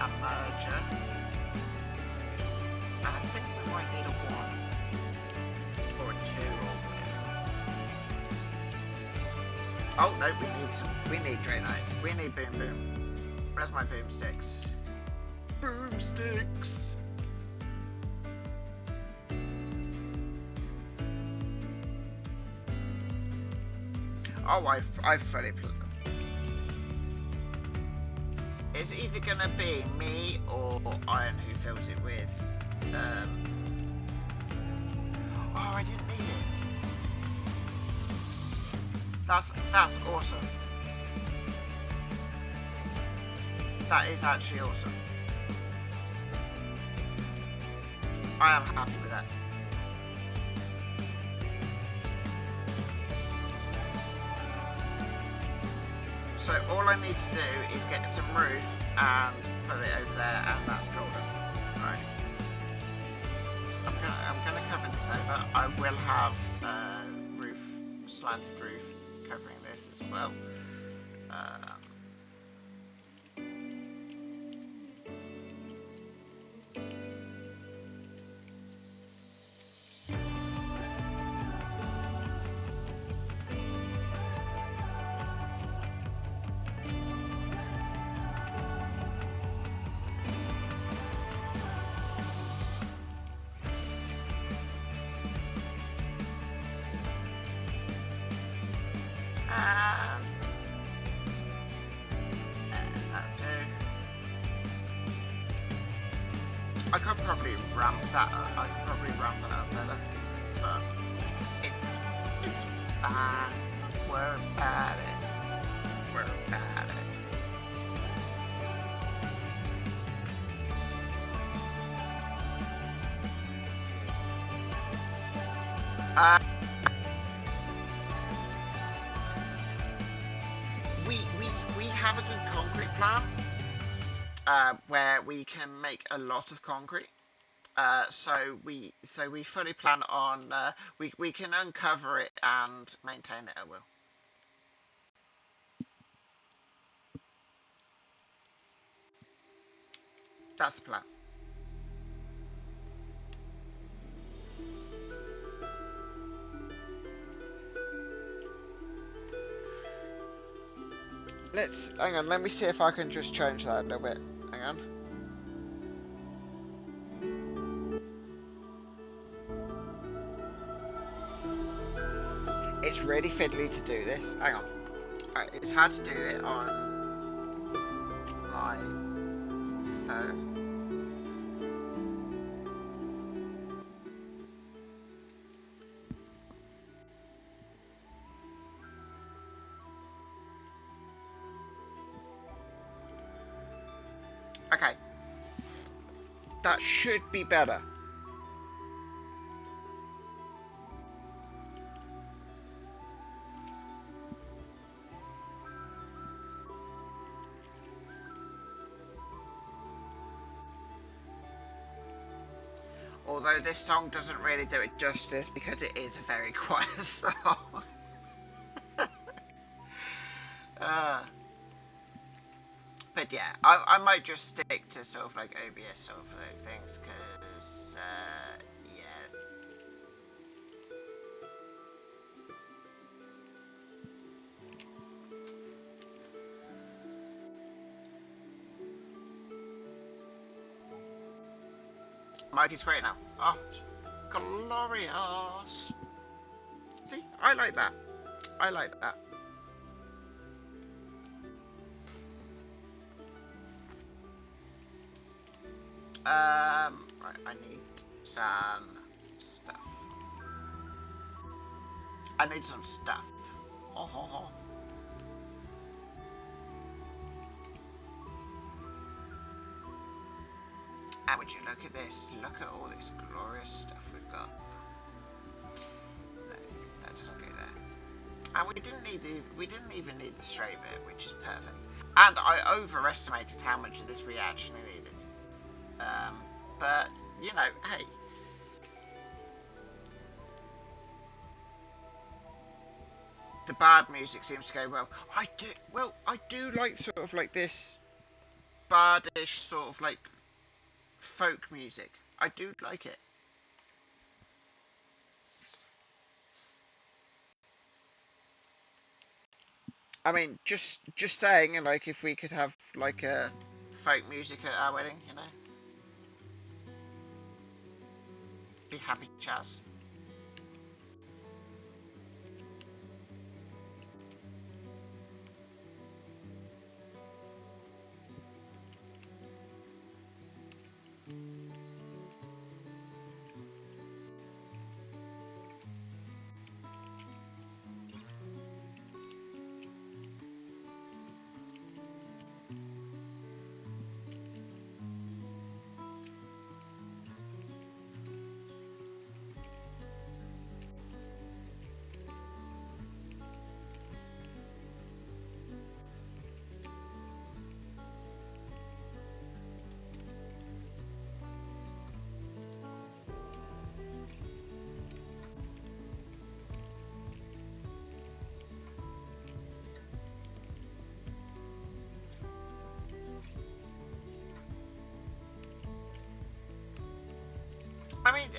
A merger. And I think we might need a 1 or a 2 or whatever. Oh no, we need Draenite. We need boom boom. Where's my boomsticks? Boomsticks! Oh, I've fully plugged them. It's either gonna be me or Iron who fills it with. Oh, I didn't need it. That's awesome. That is actually awesome. I am happy with that. So all I need to do is get some roof and put it over there, and that's golden. Right. I'm gonna cover this over. I will have slanted roof covering this as well. ramp that up. I could probably ramp that up better, but it's fine. We're about it. We're about it. Uh, we have a good concrete plant where we can make a lot of concrete. So we fully plan on we can uncover it and maintain it at will. That's the plan. Let's hang on. Let me see if I can just change that a little bit. Hang on. It's really fiddly to do this. Hang on. Alright, it's hard to do it on my phone. Okay. That should be better. Although this song doesn't really do it justice because it is a very quiet song. But yeah, I might just stick to sort of like OBS sort of like things because yeah. Mikey's great now. Oh, glorious. See, I like that. I like that. Right, I need some stuff. I need some stuff. Oh, ho, ho. And would you look at this? Look at all this glorious stuff we've got. No, that doesn't go there. And we didn't even need the straight bit, which is perfect. And I overestimated how much of this we actually needed. But you know, hey. The bard music seems to go well. I do like sort of like this bardish sort of like folk music. I do like it. I mean, just saying, like, if we could have like a folk music at our wedding, you know, be happy, Chaz. I mean,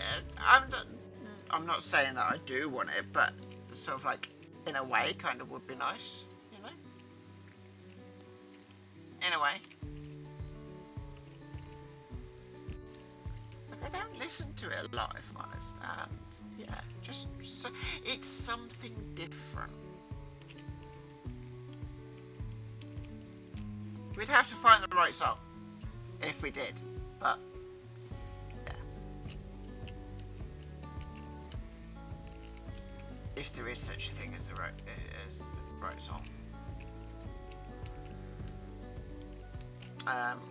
I'm not saying that I do want it, but sort of like in a way, kind of would be nice, you know. In a way, like I don't listen to it a lot, if I'm honest, and yeah, just so, it's something different. We'd have to find the right song if we did, but yeah. if there is such a thing as a right song.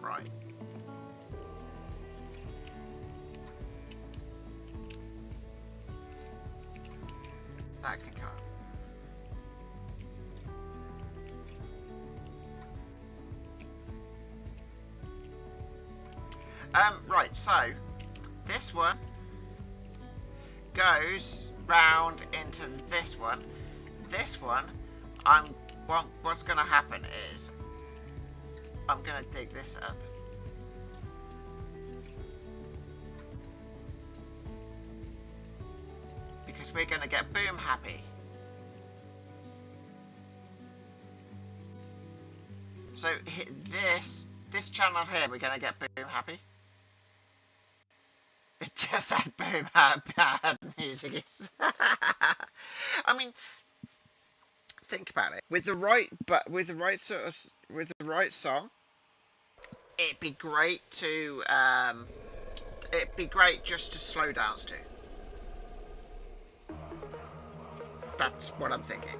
Right. That can go. Right, so this one goes round into this one. This one, what's gonna happen is I'm gonna dig this up. Because we're gonna get boom happy. So this channel here, we're gonna get boom happy. It just had boom bad music. I mean, think about it. With the right song, it'd be great to just to slow dance to. That's what I'm thinking.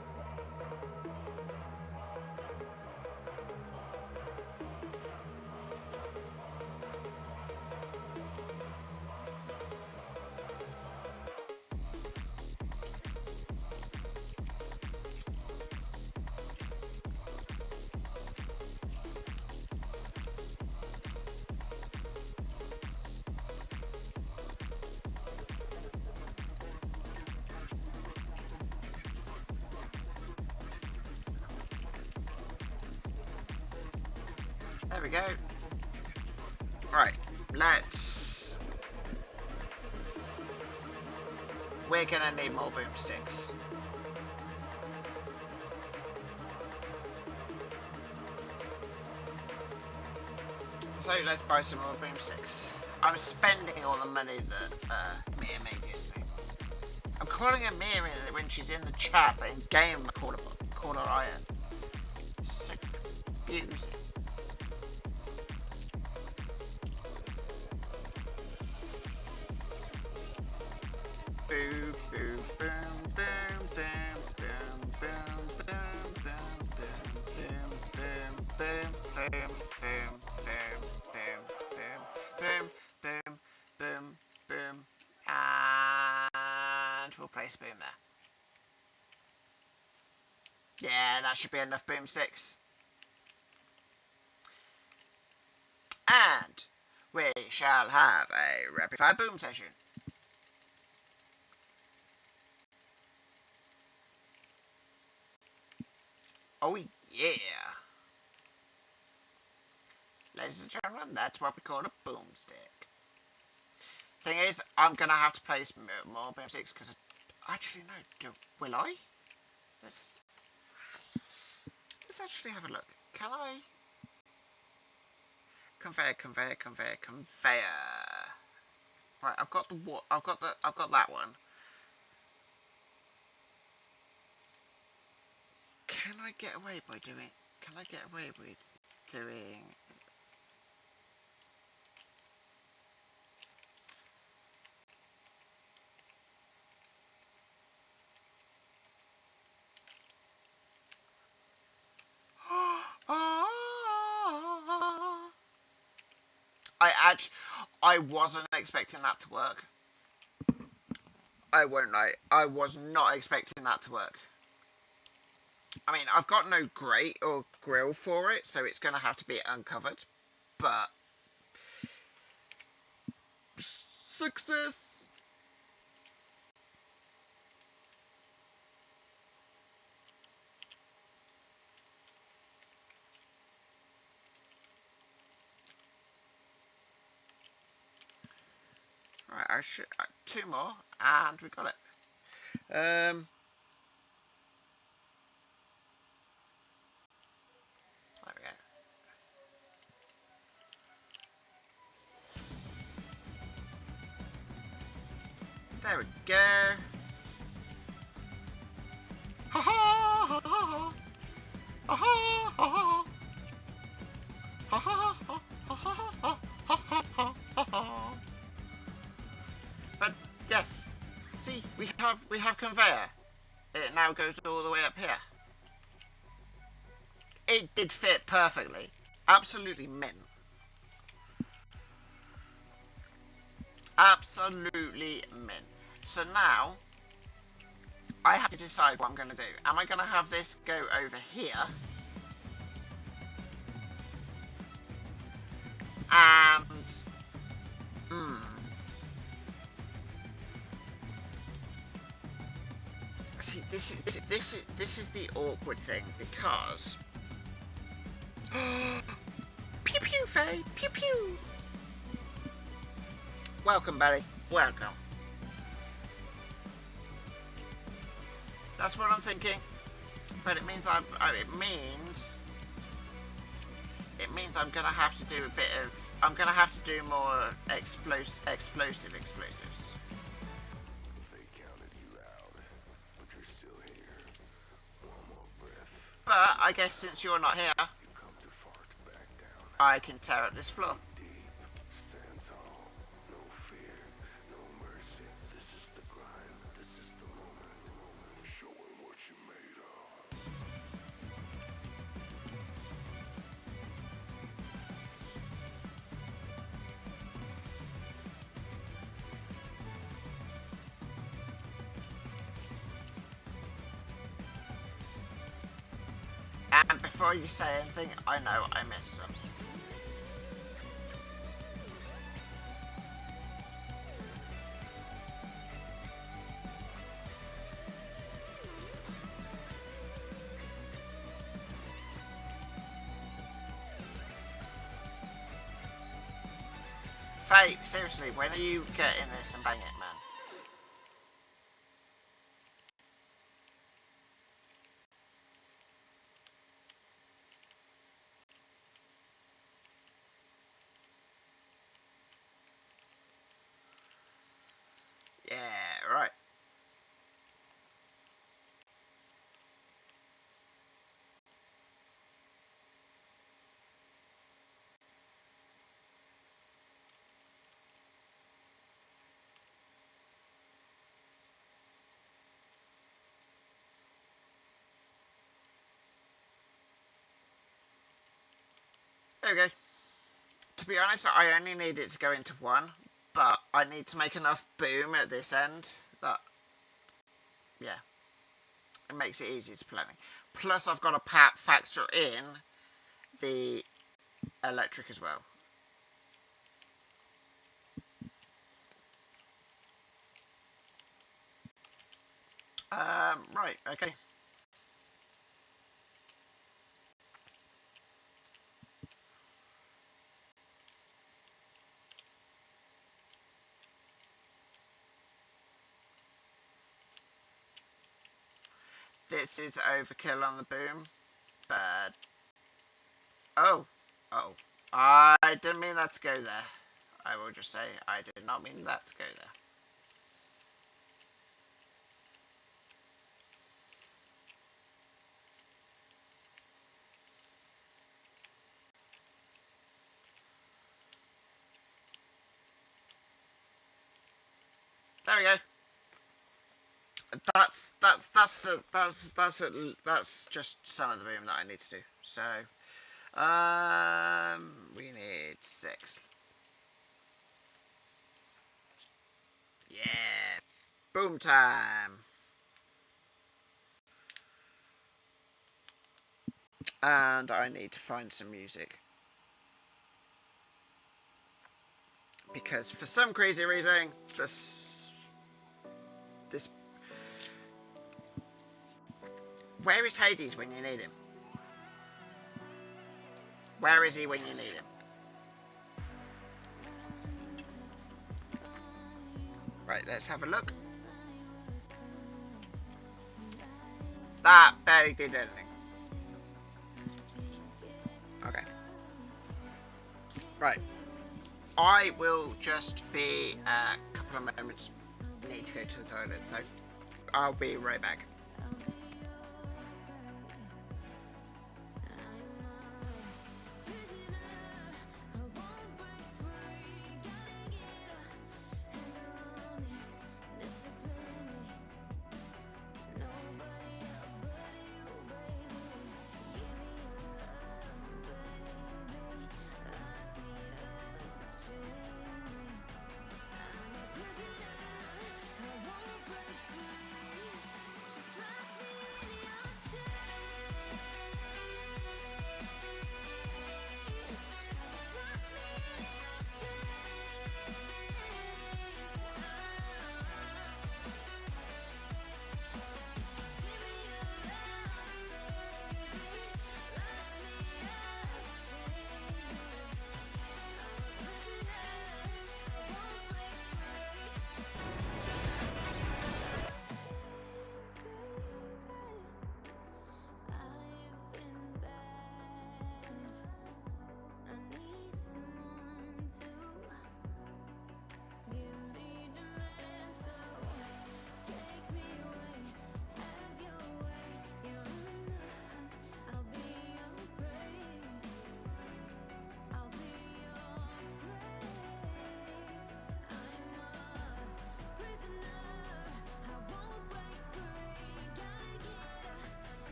There we go. Right, we're gonna need more boomsticks. So let's buy some more boomsticks. I'm spending all the money that Mia made yesterday. I'm calling her Mia when she's in the chat, but in game I call her Iron. So confusing. Boom, boom, boom, boom, boom, boom, boom, boom, boom, boom, boom, boom, boom, boom, boom, boom, boom, boom, boom, and we'll place boom there. Yeah, that should be enough boomsticks. And we shall have a rapid fire boom session. Oh yeah! Ladies and gentlemen, that's what we call a boomstick. Thing is, I'm gonna have to place more boomsticks because actually no, will I? Let's actually have a look. Can I? Conveyor. Right, I've got that one. Can I get away with doing? I wasn't expecting that to work. I won't lie. I was not expecting that to work. I mean, I've got no grate or grill for it, so it's going to have to be uncovered. But success! Right, I should two more, and we got it. There we go. There we go. Ha ha ha ha ha ha ha ha ha ha ha ha. But yes, see, we have conveyor. It now goes all the way up here. It did fit perfectly. Absolutely mint. Absolutely mint. So now I have to decide what I'm going to do. Am I going to have this go over here? And see, this is the awkward thing because pew pew, Faye, pew pew. Welcome, buddy. Welcome. That's what I'm thinking. But it means it means I'm gonna have to do a bit of. I'm gonna have to do more explosives. They counted you out, but you're still here. One more breath, But I guess since you're not here, you come too far to back down. I can tear up this floor. Deep, stand tall, no fear, no mercy. This is the grind, this is the moment. Showing what you made of. And before you say anything, I know I missed some. Faye, seriously, when are you getting this and bang it, man? Yeah, right. There we go. To be honest, I only need it to go into one, but I need to make enough boom at this end that, yeah, it makes it easier to planning. Plus, I've got to factor in the electric as well. Right, okay. This is overkill on the boom, but oh, oh, I didn't mean that to go there. I will just say I did not mean that to go there. There we go. That's just some of the boom that I need to do. So, we need 6. Yeah, boom time. And I need to find some music because for some crazy reason this where is Hades when you need him? Where is he when you need him? Right, let's have a look. That barely did anything. Okay. Right. I will just be a couple of moments. Need to go to the toilet, so I'll be right back.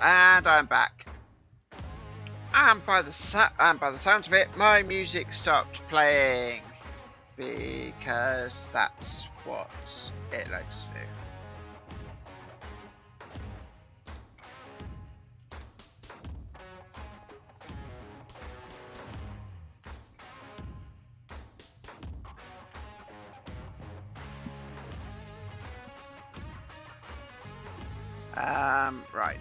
And I'm back. And by the sounds of it, my music stopped playing because that's what it likes to do. Right.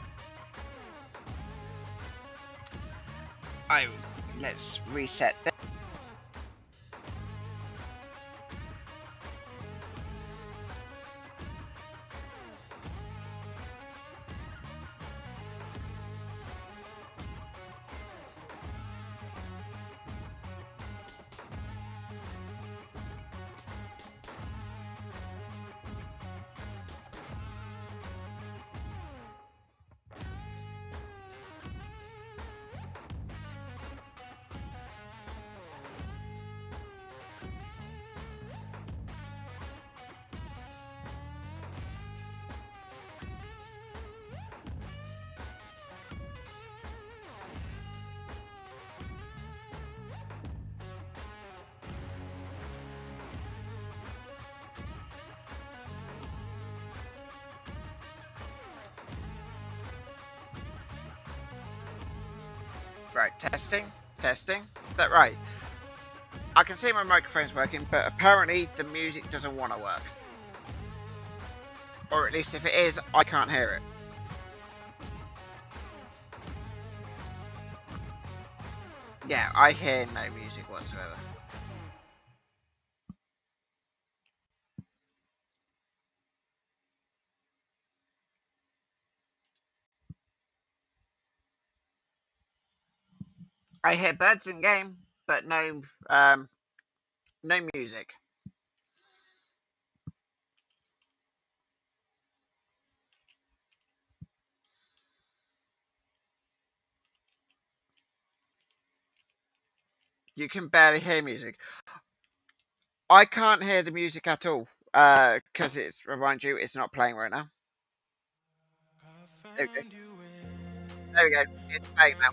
Oh, let's reset this. Right, testing. Is that right? I can see my microphone's working, but apparently the music doesn't want to work. Or at least if it is, I can't hear it. Yeah, I hear no music whatsoever. I hear birds in game, but no music. You can barely hear music. I can't hear the music at all. Because it's remind you, it's not playing right now. There we go. There we go. It's playing now.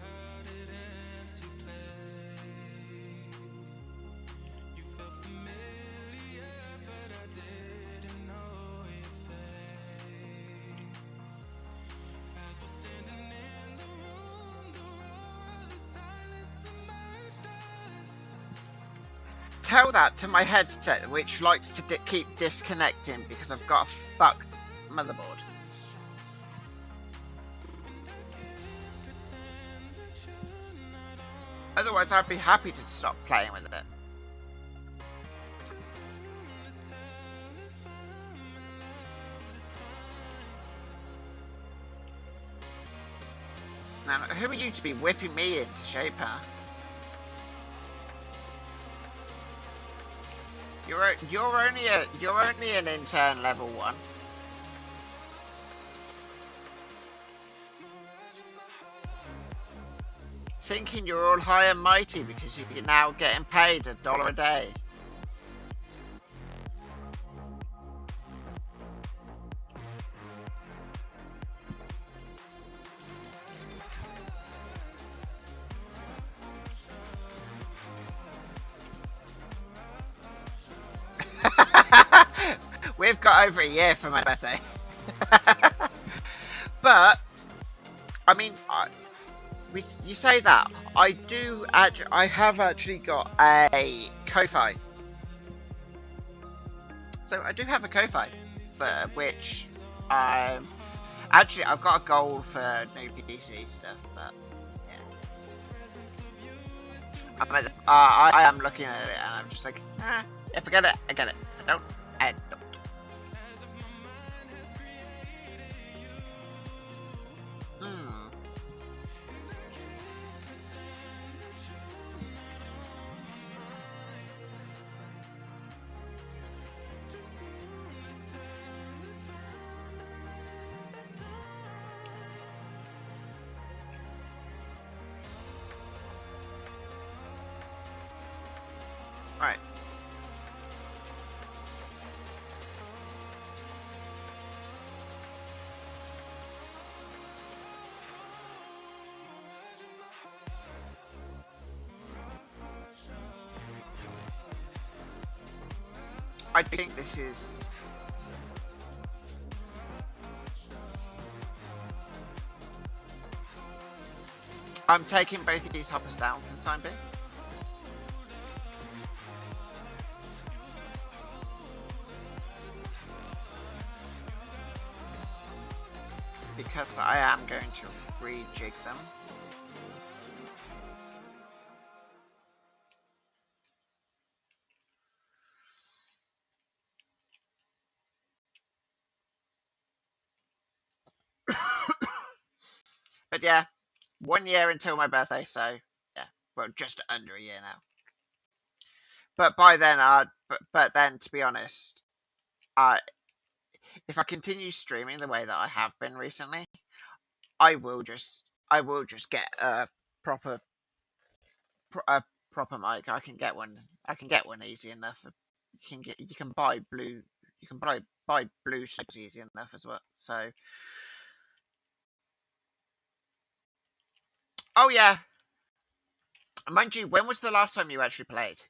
Tell that to my headset, which likes to keep disconnecting because I've got a fucked motherboard. Otherwise, I'd be happy to stop playing with it. Now, who are you to be whipping me into shape, huh? You're only an intern level 1. Thinking you're all high and mighty because you're now getting paid $1 a day. We've got over a year for my birthday. But I mean, you say that I have actually got a Ko-Fi. So I do have a Ko-Fi, for which actually I've got a goal for new PC stuff, but yeah. I am looking at it and I'm just like, if I get it, I get it. If I don't, I don't. Right. I think this is. I'm taking both of these hoppers down for the time being. Because I am going to rejig them. But yeah, 1 year until my birthday, so yeah, well, just under a year now. But by then, but then, to be honest, uh, if I continue streaming the way that I have been recently, I will just get proper a proper mic. I can get one. I can get one easy enough. You can buy blue. You can buy blue strips easy enough as well. So, oh yeah, mind you, when was the last time you actually played?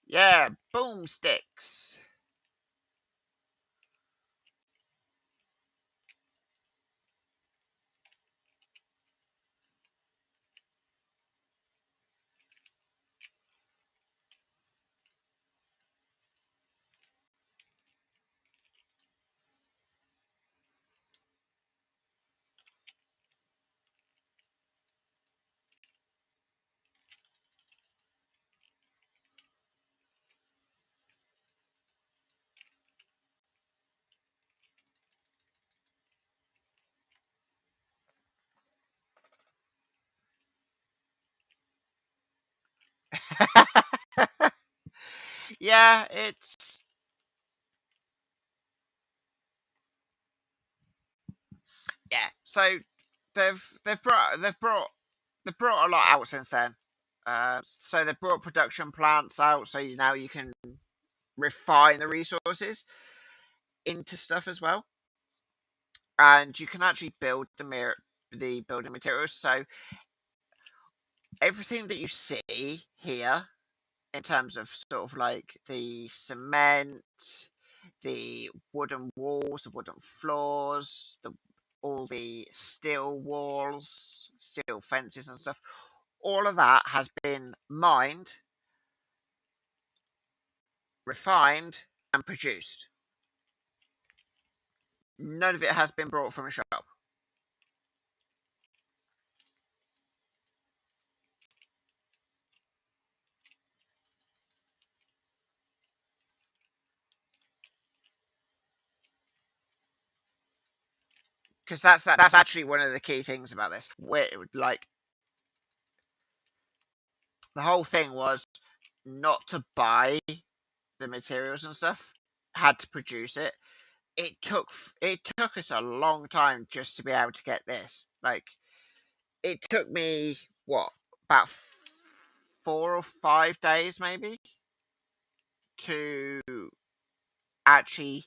Yeah, boomsticks. Yeah, it's yeah. So they've brought a lot out since then. So they've brought production plants out, so now you can refine the resources into stuff as well, and you can actually build the building materials. So everything that you see here in terms of sort of like the cement, the wooden walls, the wooden floors, all the steel walls, steel fences and stuff, all of that has been mined, refined, and produced. None of it has been brought from a shop. Because that's actually one of the key things about this. Where like the whole thing was not to buy the materials and stuff, had to produce it. It took us a long time just to be able to get this. Like it took me what about 4 or 5 days maybe to actually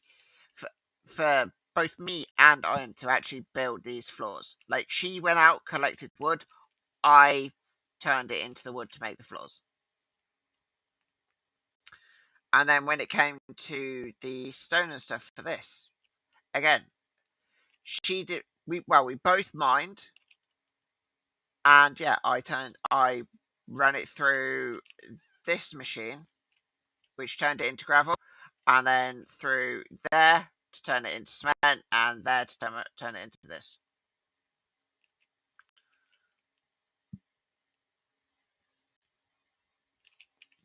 for, for both me and Iron to actually build these floors. Like she went out, collected wood, I turned it into the wood to make the floors. And then when it came to the stone and stuff for this, again, she did we both mined, and yeah, I ran it through this machine, which turned it into gravel, and then through there to turn it into cement, and there to turn it into this.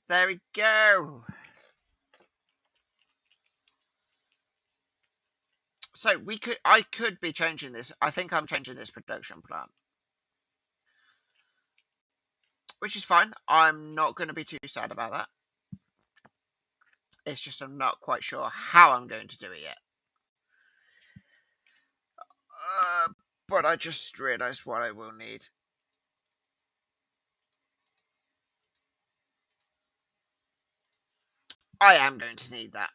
There we go. So I could be changing this. I think I'm changing this production plan, which is fine. I'm not going to be too sad about that. It's just I'm not quite sure how I'm going to do it yet. But I just realised what I will need. I am going to need that.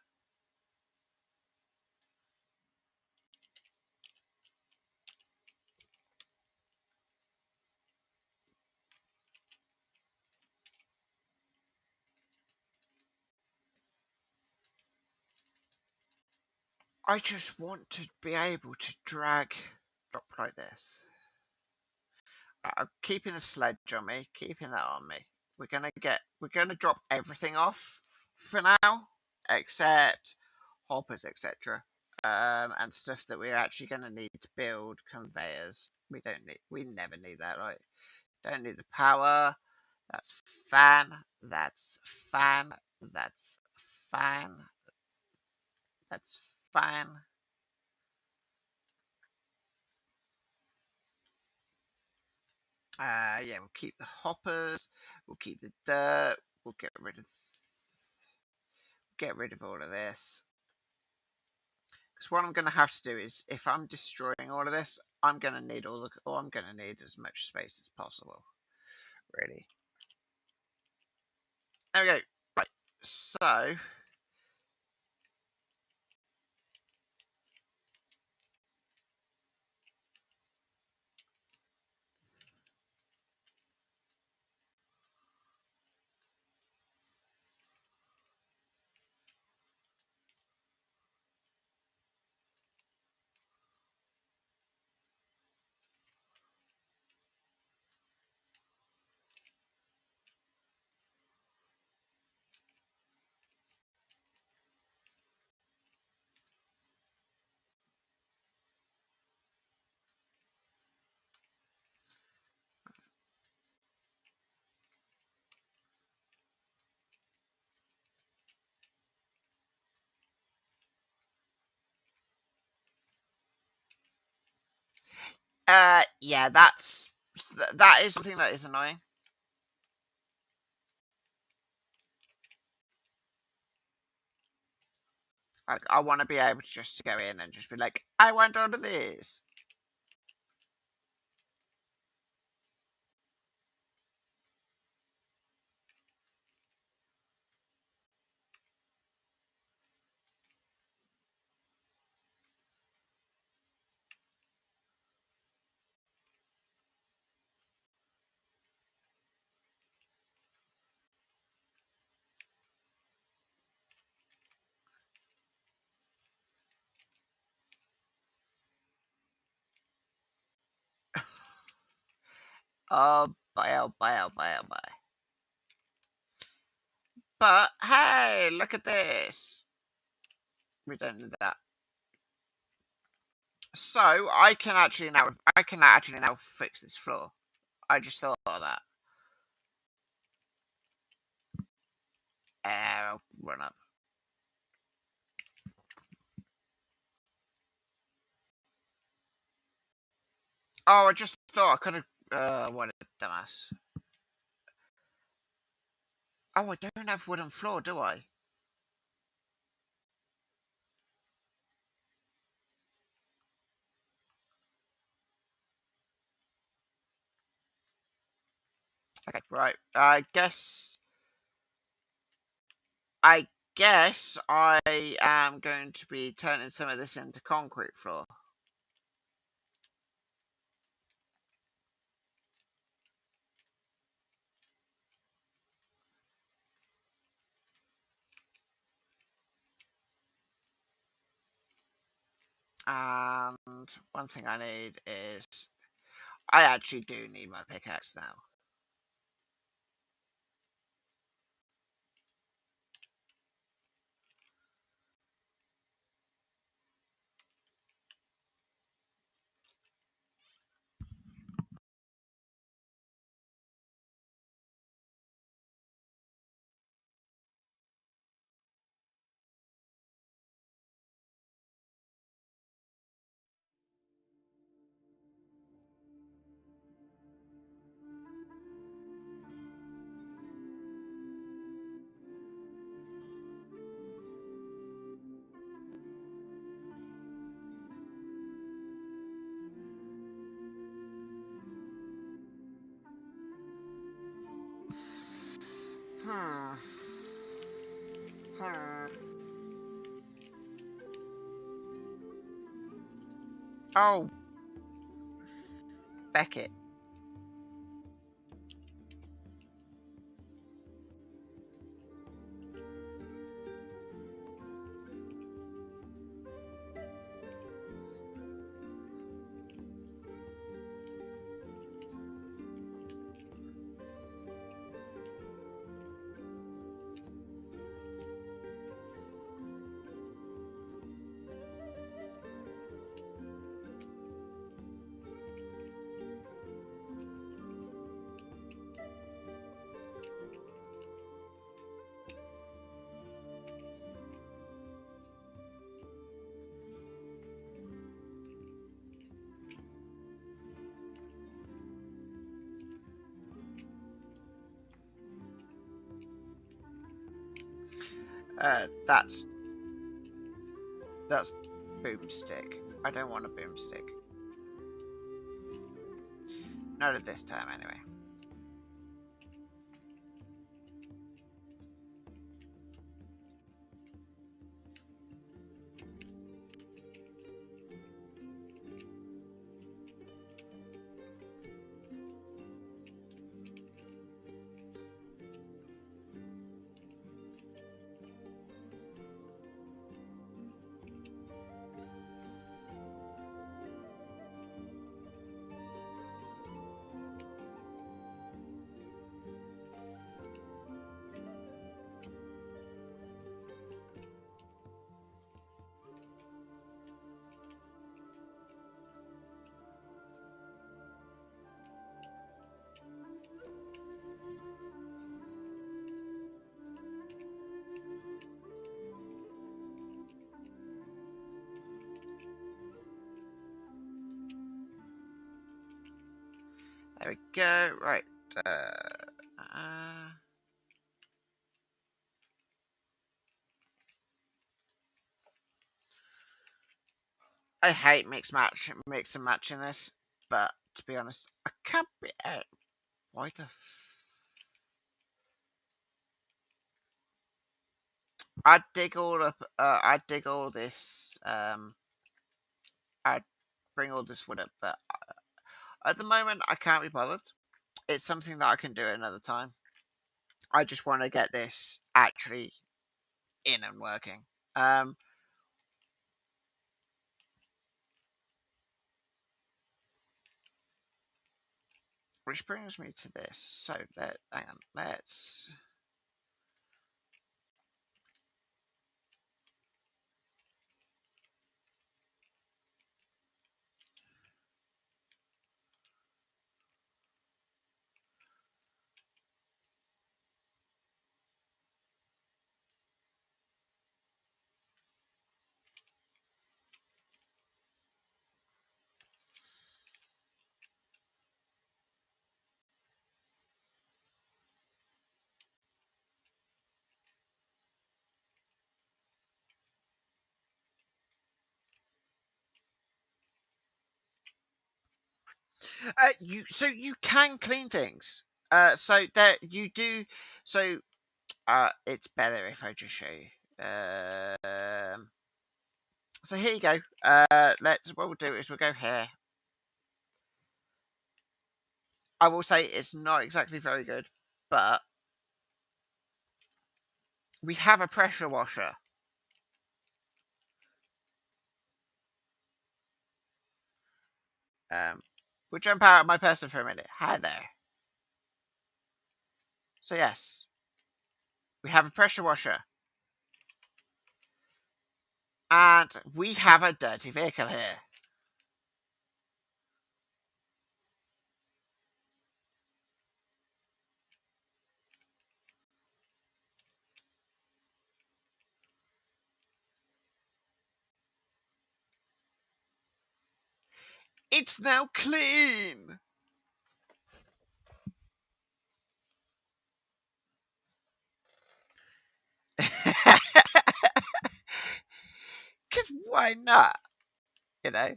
I just want to be able to drag drop like this. I'm keeping the sledge on me, keeping that on me. We're gonna drop everything off for now, except hoppers, etc. And stuff that we're actually gonna need to build conveyors. We never need that, right? Don't need the power. That's fan. That's fan. That's fan. That's fan. Yeah, we'll keep the hoppers. We'll keep the dirt. We'll get rid of all of this. Because what I'm going to have to do is, if I'm destroying all of this, I'm going to need I'm going to need as much space as possible. Really. There we go. Right. So, yeah, that is something that is annoying. Like, I want to be able to just go in and just be like, I want all of this. Oh boy, oh boy, oh boy, oh boy. But hey, look at this. We don't need that. So I can actually now fix this floor. I just thought of that. I'll run up. Oh, I just thought I could have. What a dumbass. Oh, I don't have wooden floor, do I? Okay, right. I guess I am going to be turning some of this into concrete floor. And one thing I need is I actually do need my pickaxe now. Hmm. Hmm. Oh, feck it. That's boomstick. I don't want a boomstick. Not at this time, anyway. There we go. Right. Uh, I hate mix and matching this, but to be honest, I can't be out. Why the? I'd dig all up. I'd dig all this. I'd bring all this wood up, but at the moment I can't be bothered. It's something that I can do another time. I just want to get this actually in and working. Um, which brings me to this. So hang on, let's. You can clean things. So that you do. So it's better if I just show you. So here you go. Let's. What we'll do is we'll go here. I will say it's not exactly very good, but we have a pressure washer. Um, we'll jump out of my person for a minute. Hi there. So yes, we have a pressure washer, and we have a dirty vehicle here. It's now clean. Because why not? You know,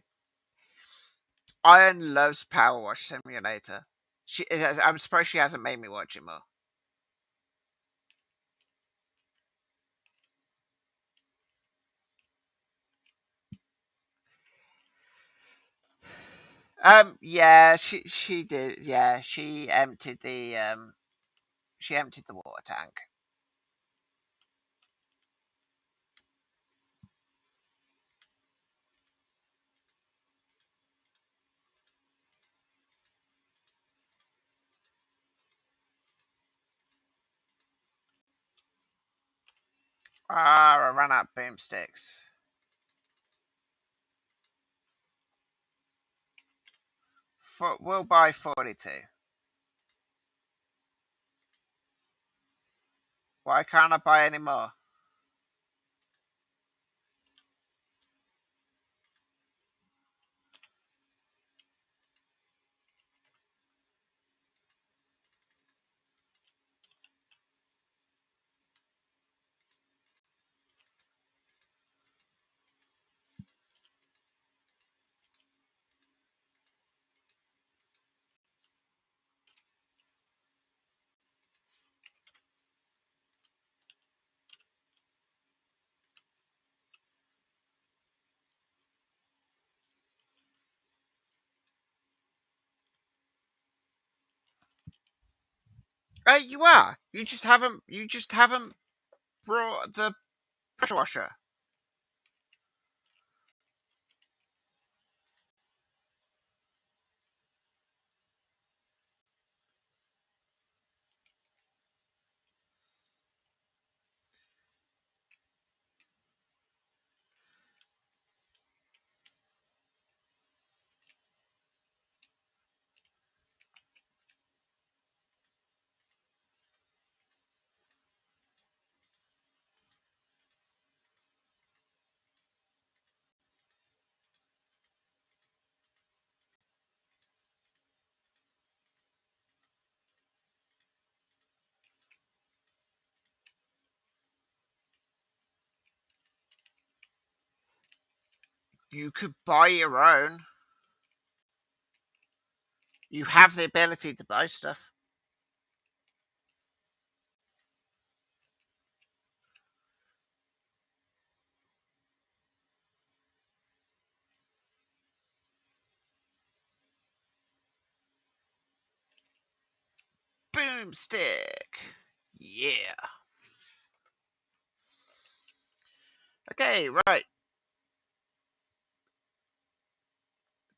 Iron loves Power Wash Simulator. I'm surprised she hasn't made me watch it more. Yeah, she did. Yeah, she emptied the water tank. Ah, I ran out of boomsticks. We'll buy 42. Why can't I buy any more? You are. You just haven't brought the pressure washer. You could buy your own. You have the ability to buy stuff. Boomstick. Yeah. Okay, right.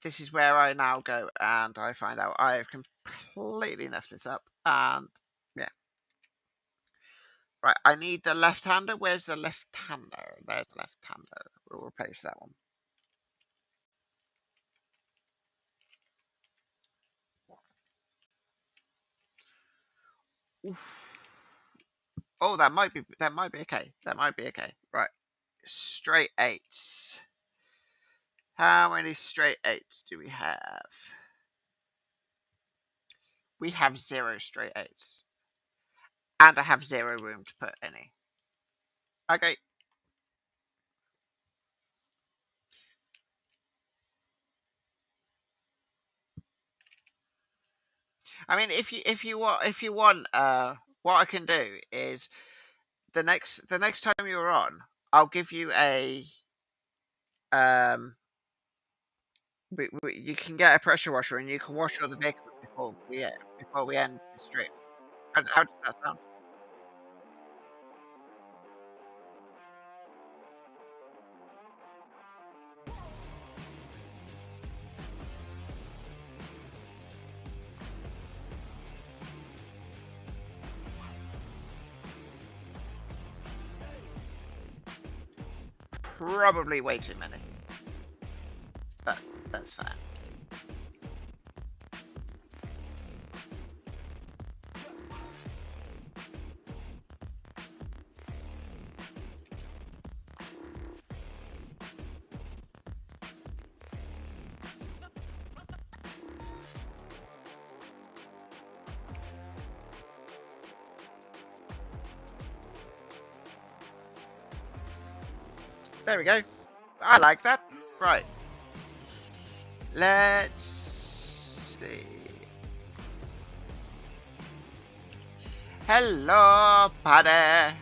This is where I now go and I find out I have completely messed this up. And yeah. Right, I need the left-hander. Where's the left-hander? There's the left-hander. We'll replace that one. Oof. Oh, that might be okay. That might be okay. Right. Straight eights. How many straight eights do we have? We have 0 straight eights. And I have 0 room to put any. Okay. I mean, if you want, what I can do is the next time you're on, I'll give you a um. You can get a pressure washer and you can wash all the vehicles before we end the stream. How does that sound? Probably way too many, but that's fine. There we go. I like that. Right. Let's see. Hello, buddy.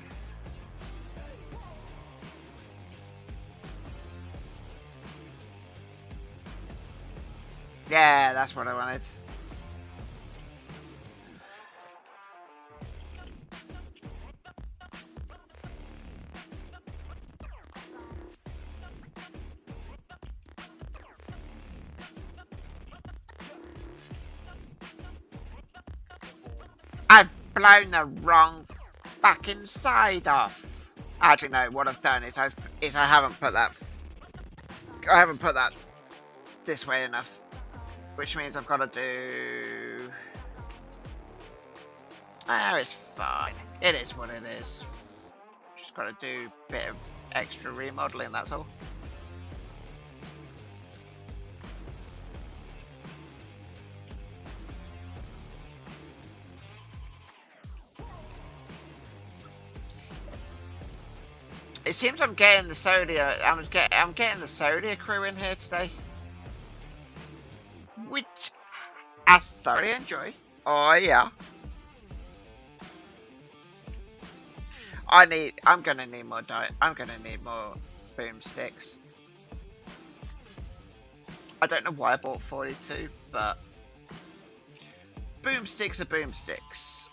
Yeah, that's what I wanted. I've blown the wrong fucking side off. Actually, no. What I've done is I haven't put that. I haven't put that this way enough, which means I've got to do. Oh, it's fine. It is what it is. Just got to do a bit of extra remodeling. That's all. It seems I'm getting the Sodia. I'm getting the Sodia crew in here today, which I thoroughly enjoy. Oh yeah, I'm gonna need more diet. I'm gonna need more boomsticks. I don't know why I bought 42, but boomsticks are boomsticks.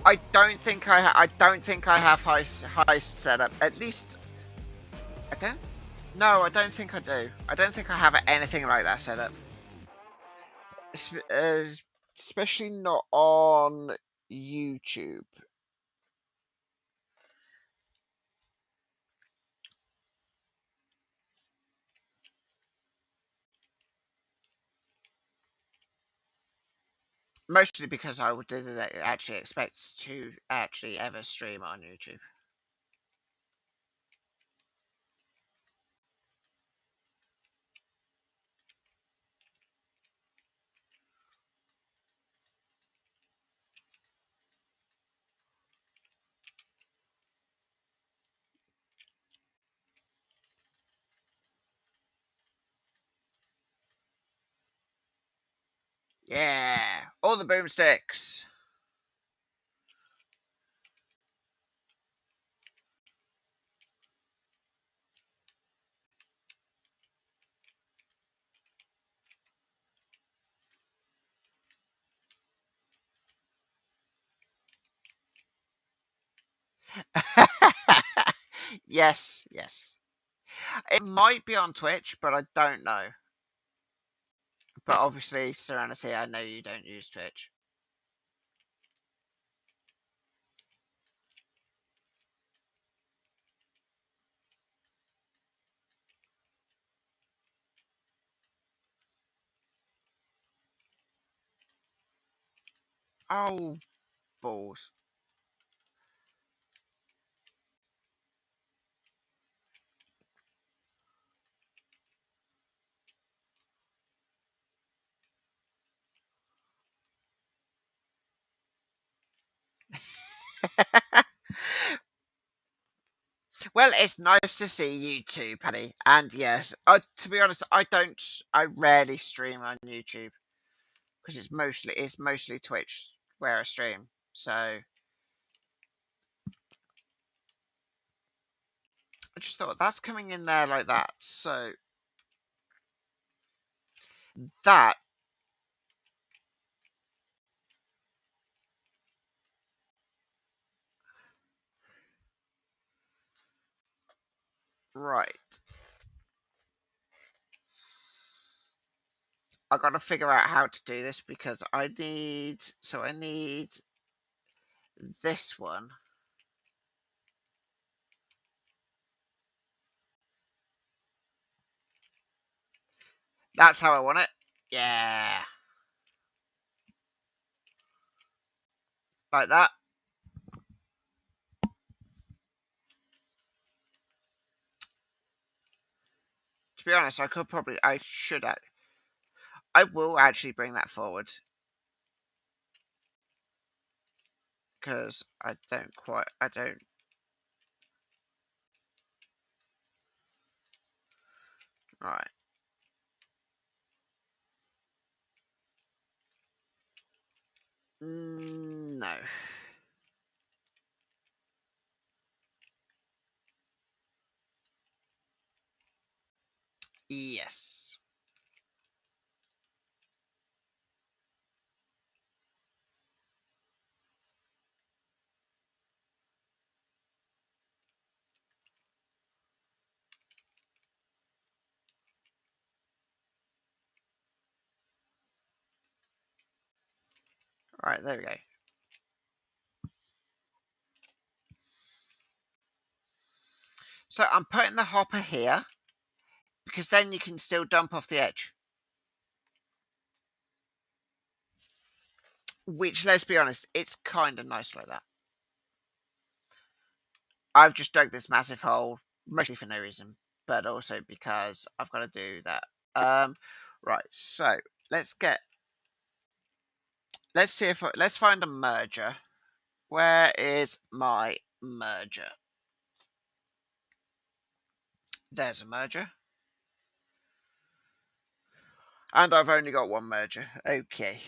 I don't think I have heist set up. At least I don't. No, I don't think I do. I don't think I have anything like that set up. Especially not on YouTube. Mostly because I didn't actually expect to actually ever stream on YouTube. Yeah, all the boomsticks. Yes, yes. It might be on Twitch, but I don't know. But obviously, Serenity, I know you don't use Twitch. Oh, balls. Well, it's nice to see you too, Paddy. And yes, to be honest, I rarely stream on YouTube because it's mostly Twitch where I stream. So I just thought that's coming in there like that. So that right. I got to figure out how to do this because I need this one. That's how I want it. Yeah, like that. To be honest, I will actually bring that forward because I don't. Right. No. Yes. Right, there we go. So I'm putting the hopper here because then you can still dump off the edge. Which, let's be honest, it's kind of nice like that. I've just dug this massive hole, mostly for no reason, but also because I've got to do that. Right, so let's get, let's see if, let's find a merger. Where is my merger? There's a merger. And I've only got one merger. Okay.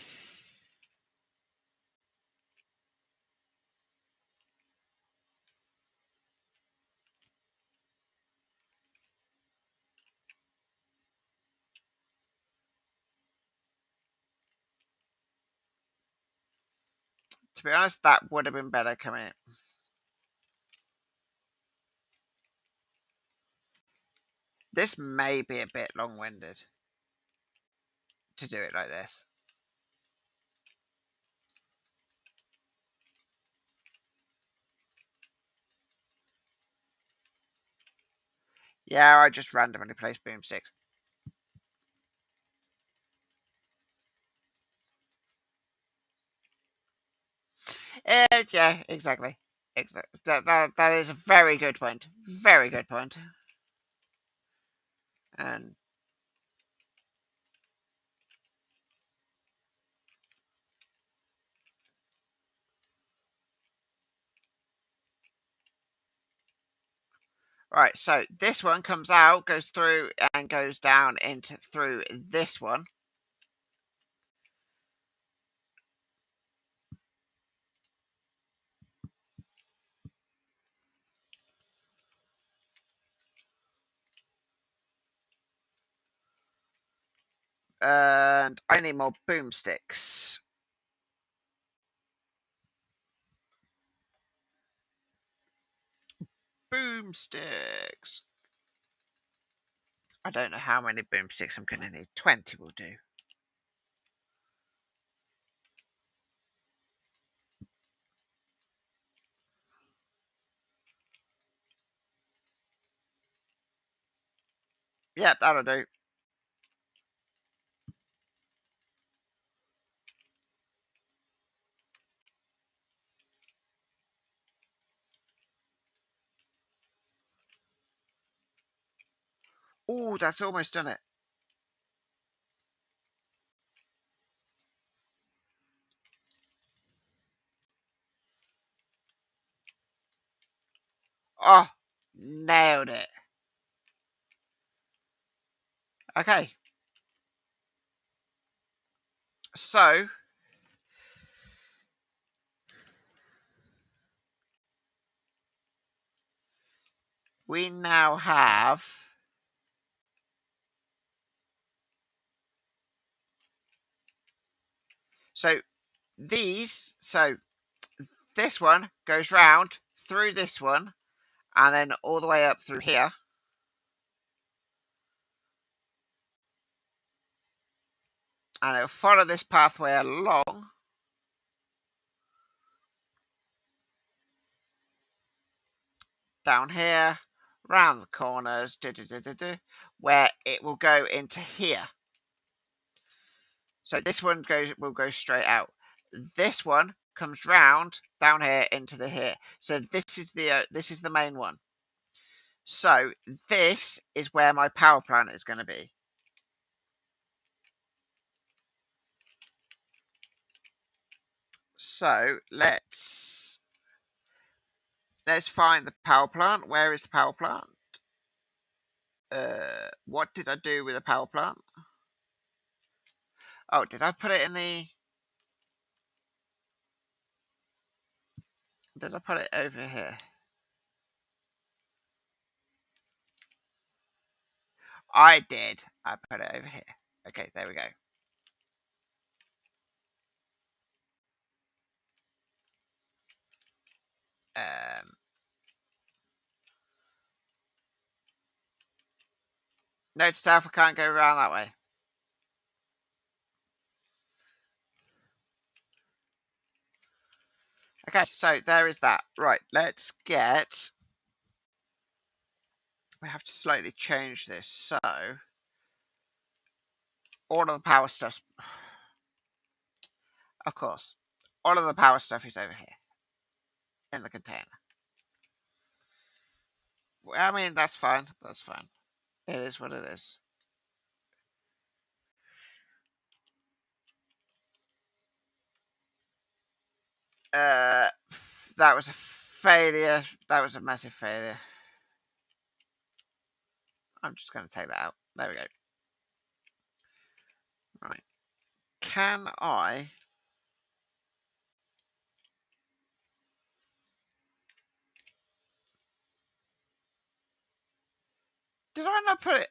To be honest, that would have been better coming in. This may be a bit long-winded to do it like this. Yeah, I just randomly placed boomsticks. Yeah, exactly. Exactly. That is a very good point. Very good point. And right, so this one comes out, goes through, and goes down into through this one. And I need more boomsticks. Boomsticks. I don't know how many boomsticks I'm going to need. 20 will do. Yep, that'll do. Oh, that's almost done it. Oh, nailed it. Okay. So, we now have. So, so this one goes round through this one and then all the way up through here. And it'll follow this pathway along. Down here, round the corners, where it will go into here. So this one will go straight out. This one comes round down here into the here. So this is the main one. So this is where my power plant is going to be. So let's find the power plant. Where is the power plant? What did I do with the power plant? Oh, did I put it in the? Did I put it over here? I did. I put it over here. Okay, there we go. Um, Note to self, I can't go around that way. Okay, so there is that. Right, let's get... We have to slightly change this. So, all of the power stuff... Of course. All of the power stuff is over here. In the container. I mean, that's fine. That's fine. It is what it is. That was a failure. That was a massive failure. I'm just going to take that out. There we go. Right. Can I... Did I not put it...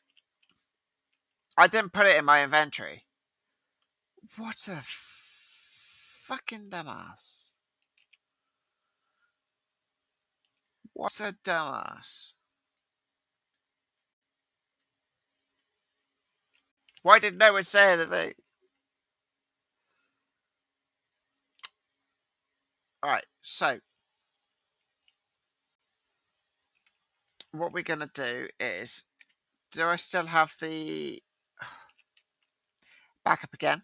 I didn't put it in my inventory. What a fucking dumbass. What a dumbass. Why did no one say anything? Alright, so what we're going to do is... Do I still have the backup again?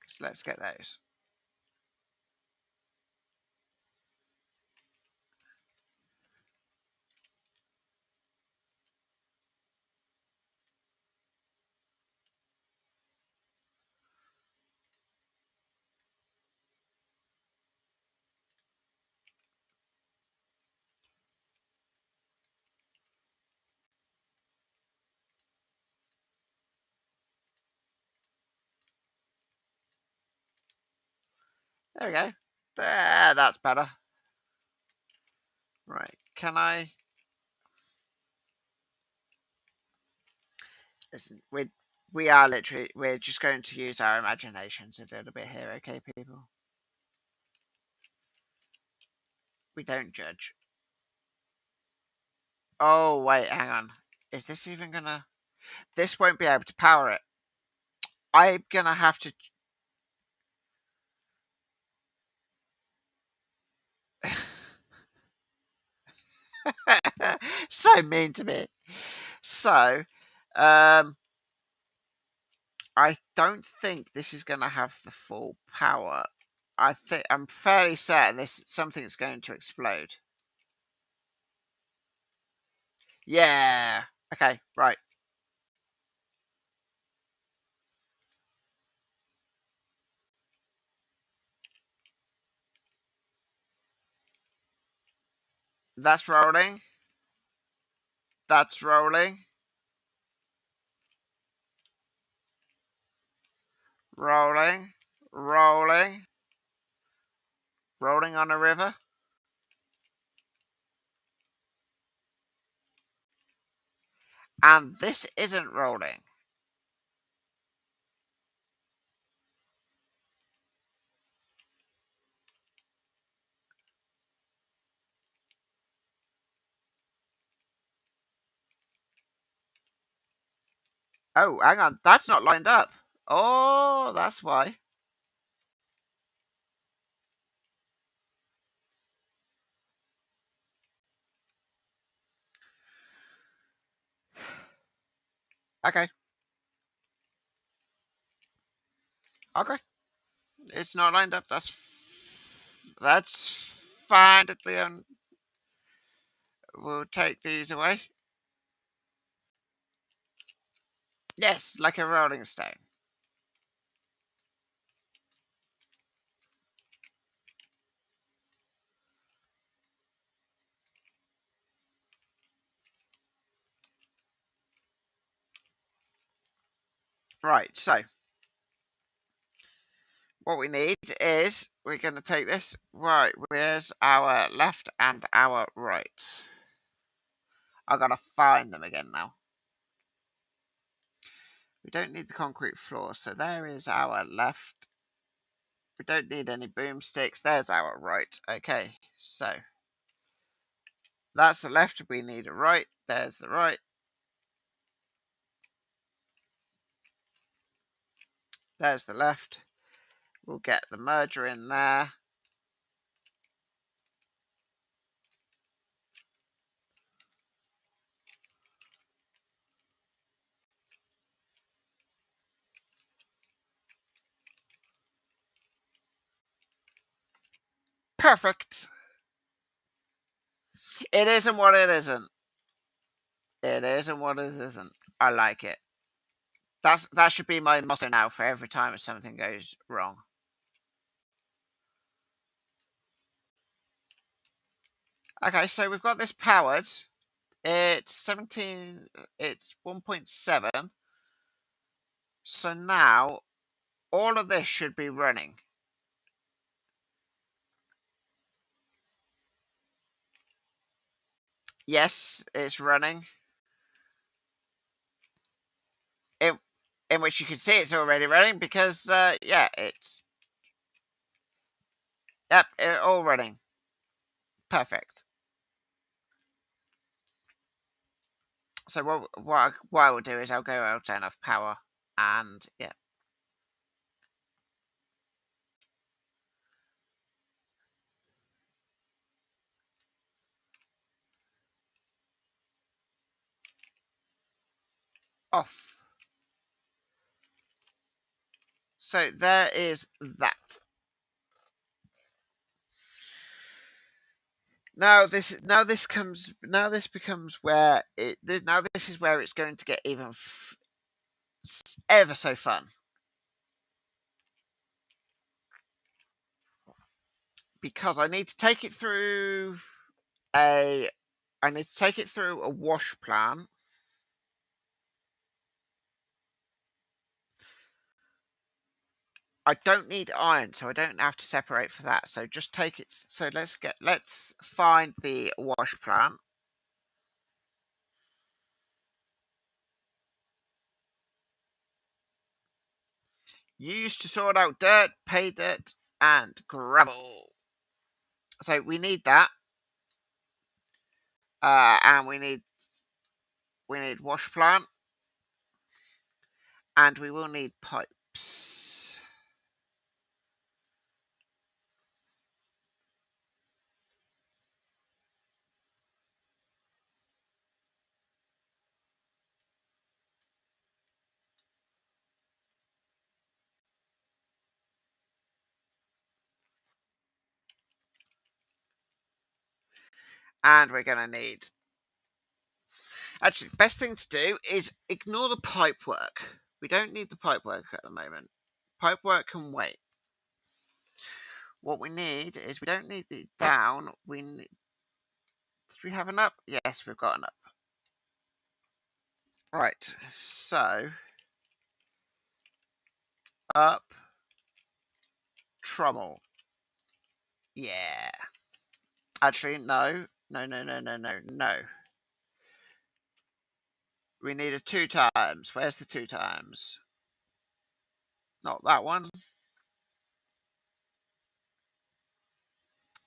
So let's get those. There we go. There, that's better. Right, can I... Listen, we are literally... We're just going to use our imaginations a little bit here, okay, people? We don't judge. Oh, wait, hang on. Is this even gonna... This won't be able to power it. I'm gonna have to... So mean to me. So, I don't think this is gonna have the full power. I'm fairly certain this something's going to explode. Yeah. Okay, right. That's rolling. That's rolling. Rolling. Rolling. Rolling on a river. And this isn't rolling. Oh, hang on. That's not lined up. Oh, that's why. Okay. Okay. It's not lined up. That's fine. We'll take these away. Yes, like a rolling stone. Right, so what we need is we're going to take this. Right, where's our left and our right? I gotta find them again now. We don't need the concrete floor, so there is our left. We don't need any boomsticks. There's our right. Okay, so that's the left. We need a right. There's the right. There's the left. We'll get the merger in there. Perfect. It isn't what it isn't. It isn't what it isn't. I like it. That should be my motto now for every time something goes wrong. Okay, so we've got this powered. It's 17. It's 1.7. So now all of this should be running. Yes, it's running. In, in which you can see it's already running because, yeah, it's. Yep, all running. Perfect. So what I will do is I'll go out enough power and, yeah. Off. So there is that. Now this becomes where now this is where it's going to get even ever so fun. Because I need to take it through a wash plant. I don't need iron, so I don't have to separate for that. So just take it. So let's find the wash plant. Used to sort out dirt, pay dirt, and gravel. So we need that, and we need wash plant, and we will need pipes. And we're gonna need. Actually, the best thing to do is ignore the pipe work. We don't need the pipe work at the moment. Pipe work can wait. What we need is we don't need the down. Did we have an up? Yes, we've got an up. Right. So up, trouble. Yeah. Actually, no. No, no, no, no, no, no. We need a 2x. Where's the 2x? Not that one.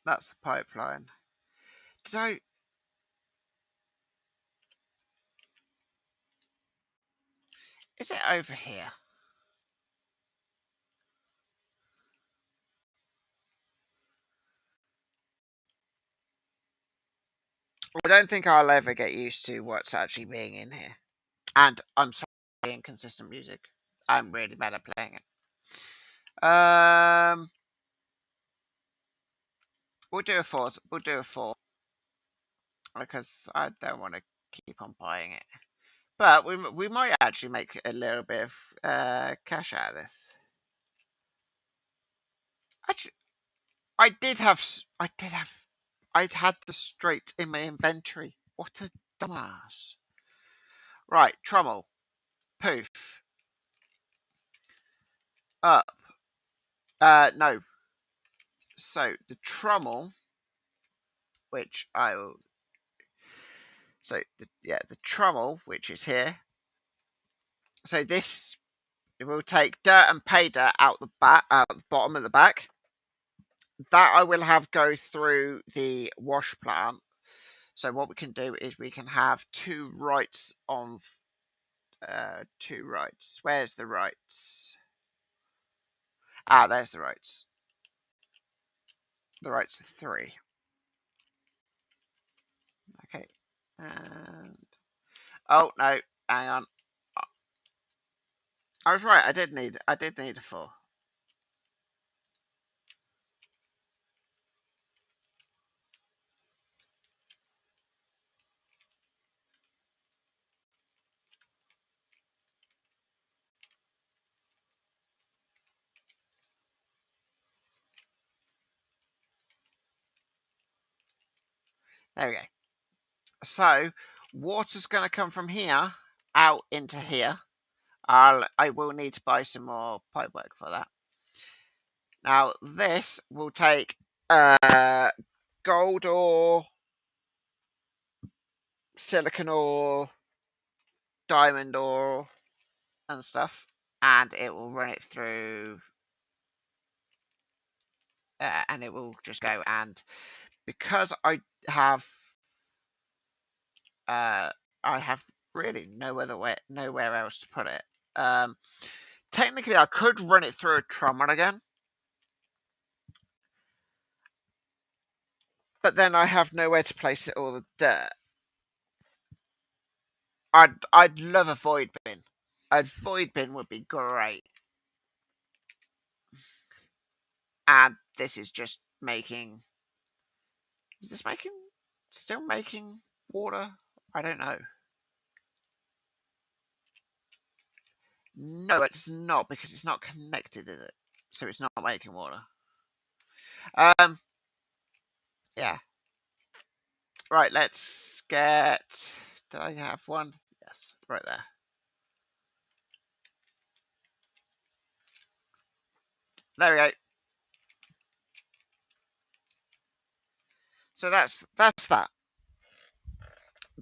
That's the pipeline. Did I? Is it over here? I don't think I'll ever get used to what's actually being in here. And I'm sorry, inconsistent music. I'm really bad at playing it. We'll do a fourth. We'll do a four because I don't want to keep on buying it. But we might actually make a little bit of cash out of this. Actually, I had the straight in my inventory. What a dumbass! Right, trommel, poof. up. No. So the trommel, which I will. So the trommel, which is here. So this it will take dirt and pay dirt out the back, out the bottom of the back. That I will have go through the wash plant. So what we can do is we can have two rights on two rights. Where's the rights? Ah, there's the rights. The rights are 3. Okay. And oh no, hang on. I was right. I did need a 4. There we go. So water's going to come from here out into here. I will need to buy some more pipework for that. Now this will take gold ore, silicon ore, diamond ore, and stuff, and it will run it through, and it will just go. And because have I have really nowhere else to put it. Technically, I could run it through a trommel again, but then I have nowhere to place it all the dirt. I'd love a void bin. A void bin would be great. And this is just making. Is this still making water? I don't know. No, it's not because it's not connected, is it? So it's not making water. Yeah. Right, let's get. Did I have one? Yes, right there. There we go. So that's that.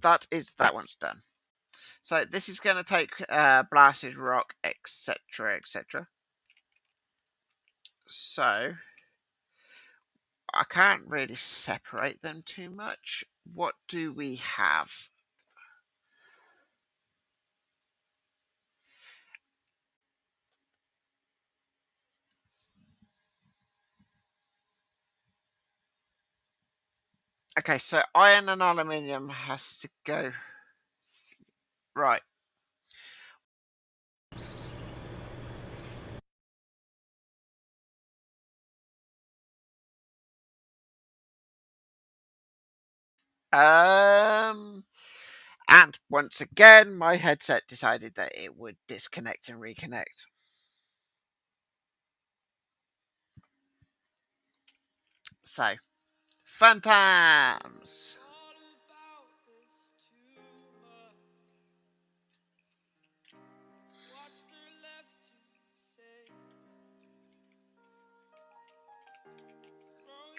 That is that one's done. So this is going to take blasted rock, etc., etc. So I can't really separate them too much. What do we have? Okay, so iron and aluminium has to go. Right. And once again, my headset decided that it would disconnect and reconnect. So, fun times.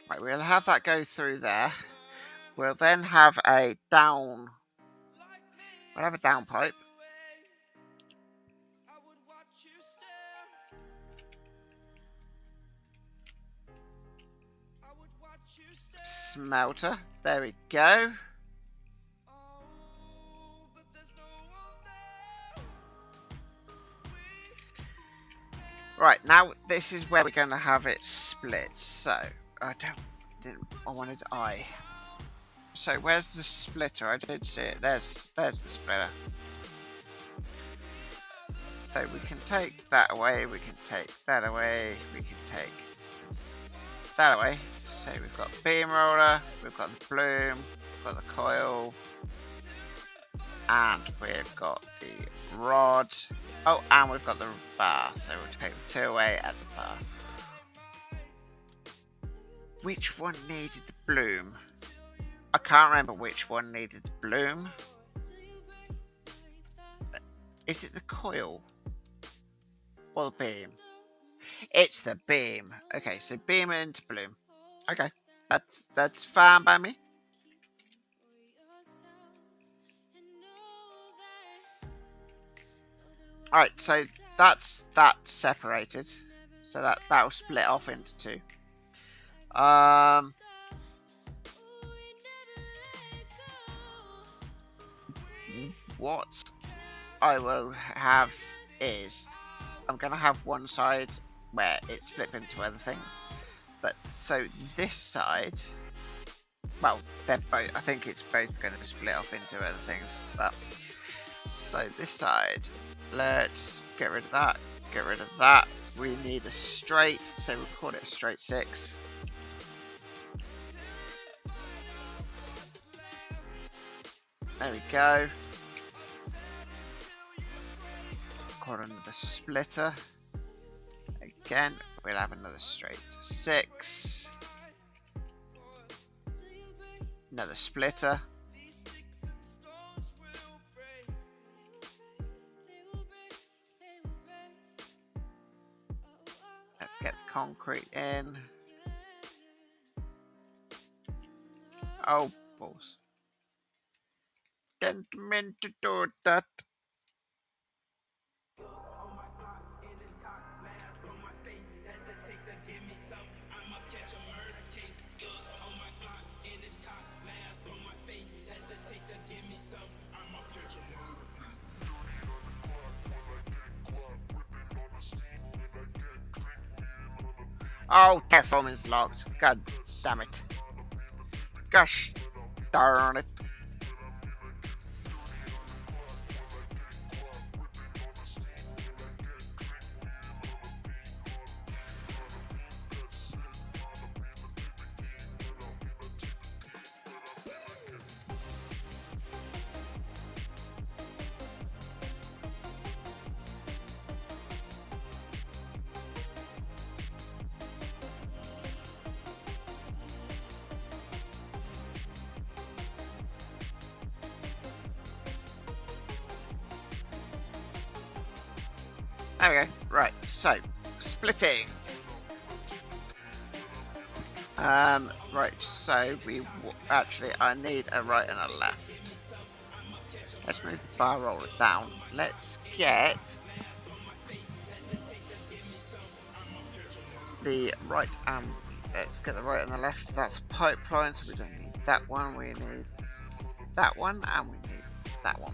Right, we'll have that go through there. We'll then have a down. We'll have a down pipe. Smelter. There we go. Right, now this is where we're going to have it split. So, I wanted I. So, where's the splitter? I did see it. There's the splitter. So, we can take that away, we can take that away, we can take that away. So, we've got beam roller, we've got the bloom, we've got the coil, and we've got the rod. Oh, and we've got the bar. So, we'll take the 2 away at the bar. Which one needed the bloom? I can't remember which one needed the bloom. Is it the coil or the beam? It's the beam. Okay, so beam into bloom. Okay, that's fine by me. All right, so that's separated. So that'll split off into two. What I will have is I'm gonna have one side where it's split into other things, but so this side, well, they're both. I think it's both going to split off into other things, but so this side, let's get rid of that. Get rid of that. We need a straight, so we'll call it a straight 6. There we go. Call another splitter. Again, we'll have another straight 6. Another splitter. Let's get the concrete in. Oh, balls. Didn't mean to do that. Oh, terraform is locked. God damn it. Gosh darn it. There we go. Right, so splitting. Right, so actually I need a right and a left. Let's move the bar roller down. Let's get the right and the left. That's pipeline, so we don't need that one. We need that one, and we need that one.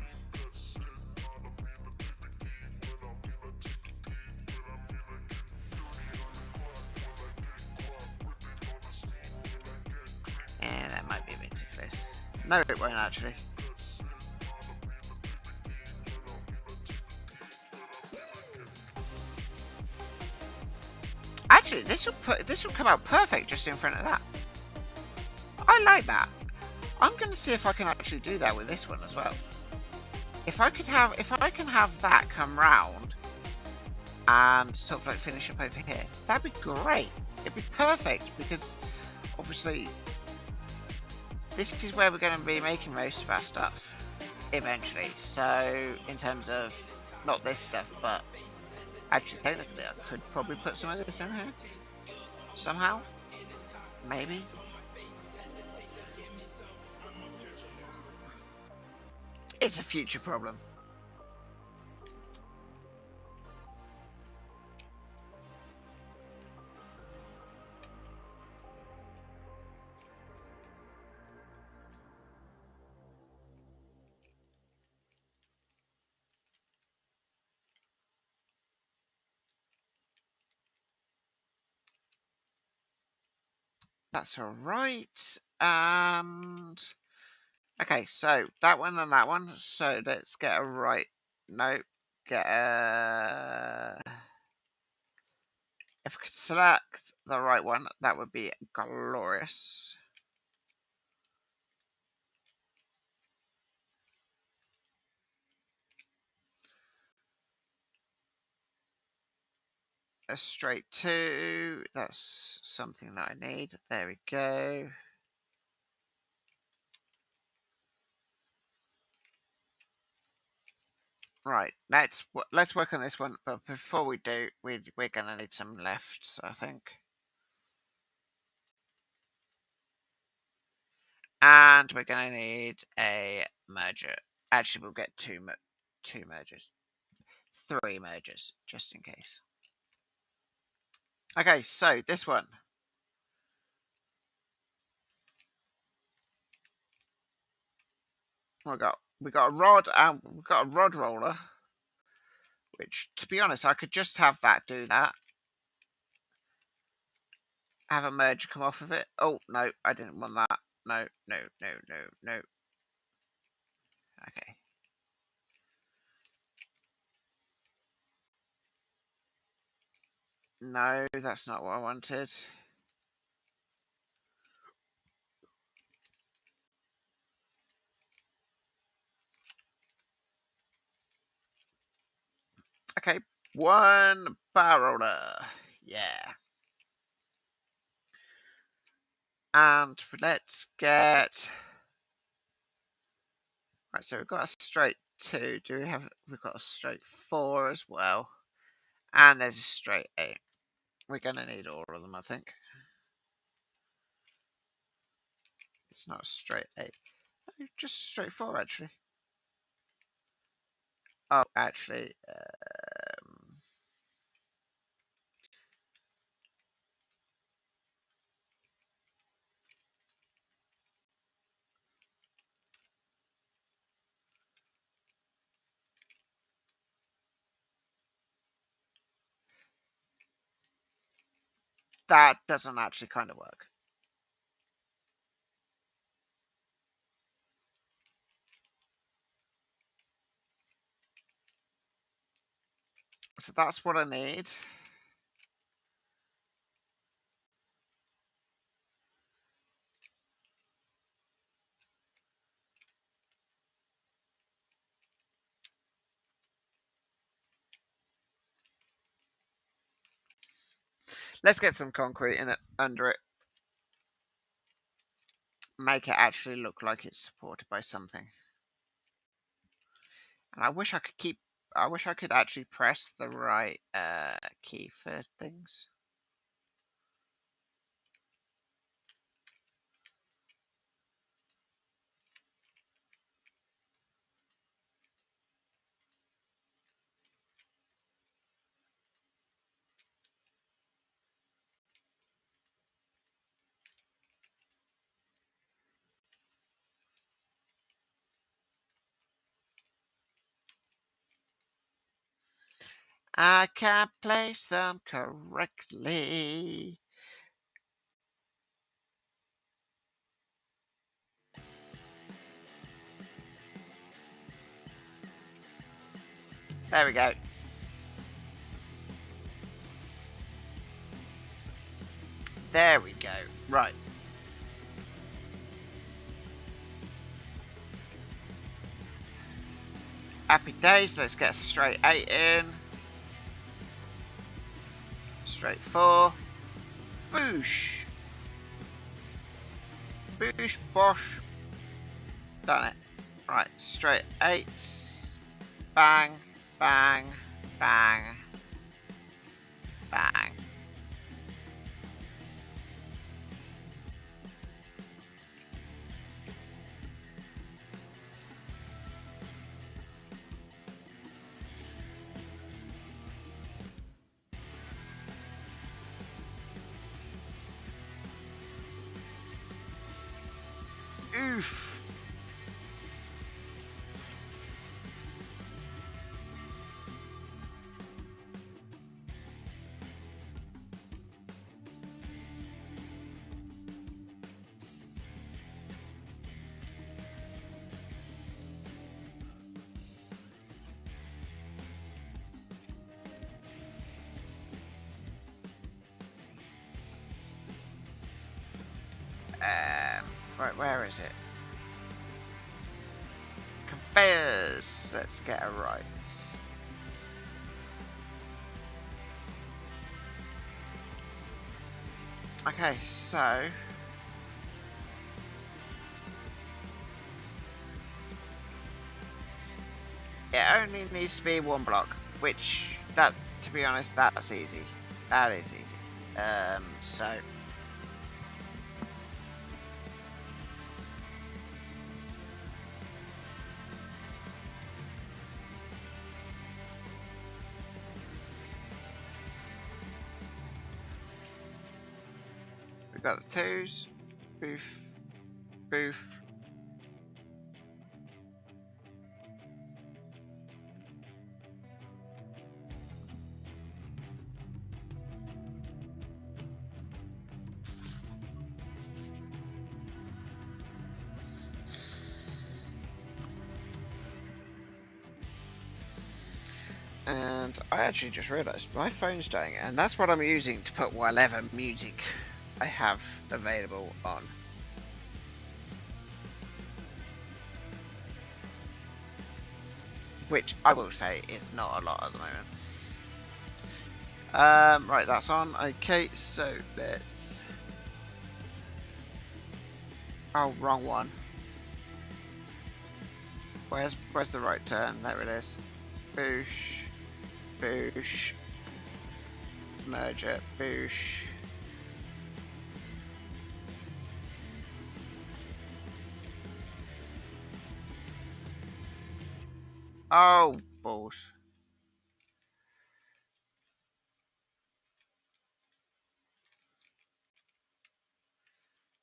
And that might be a bit too close. No, it won't actually. Actually, this will come out perfect just in front of that. I like that. I'm going to see if I can actually do that with this one as well. If I can have that come round and sort of like finish up over here, that'd be great. It'd be perfect because obviously this is where we're going to be making most of our stuff eventually. So in terms of not this stuff, but actually technically I could probably put some of this in here somehow, maybe. It's a future problem. That's alright. And okay, so that one and that one. So let's get a right. No, get a. If I could select the right one, that would be glorious. A straight 2. That's something that I need. There we go. Right, let's work on this one. But before we do, we're gonna need some lefts, I think. And we're going to need a merger. Actually, we'll get two mergers. Three mergers, just in case. Okay, so this one. We got a rod and we've got a rod roller. Which, to be honest, I could just have that do that. Have a merger come off of it. Oh, no, I didn't want that. No, no, no, no, no. Okay. No, that's not what I wanted. Okay, one barrel. Yeah. And let's get. Right, so we've got a straight 2. We've got a straight 4 as well. And there's a straight 8. We're going to need all of them, I think. It's not a straight 8. Just a straight 4, actually. Oh, actually, that doesn't actually kind of work. So that's what I need. Let's get some concrete in it, under it. Make it actually look like it's supported by something. And I wish I could actually press the right key for things. I can't place them correctly. There we go. There we go. Right. Happy days. Let's get a straight 8 in. Straight 4. Boosh. Boosh, bosh. Done it. Right. Straight 8s. Bang, bang, bang, bang. Oof. Right, where is it? Conveyors. Let's get a right. Okay, so It only needs to be one block, which, that, to be honest, that's easy. That is easy. So we've got the twos, boof, boof. And I actually just realised my phone's dying, and that's what I'm using to put whatever music I have available on. Which I will say is not a lot at the moment. Right, that's on. Okay, so let's. Oh, wrong one. Where's the right turn? There it is. Boosh, boosh, merger, boosh. Oh, balls.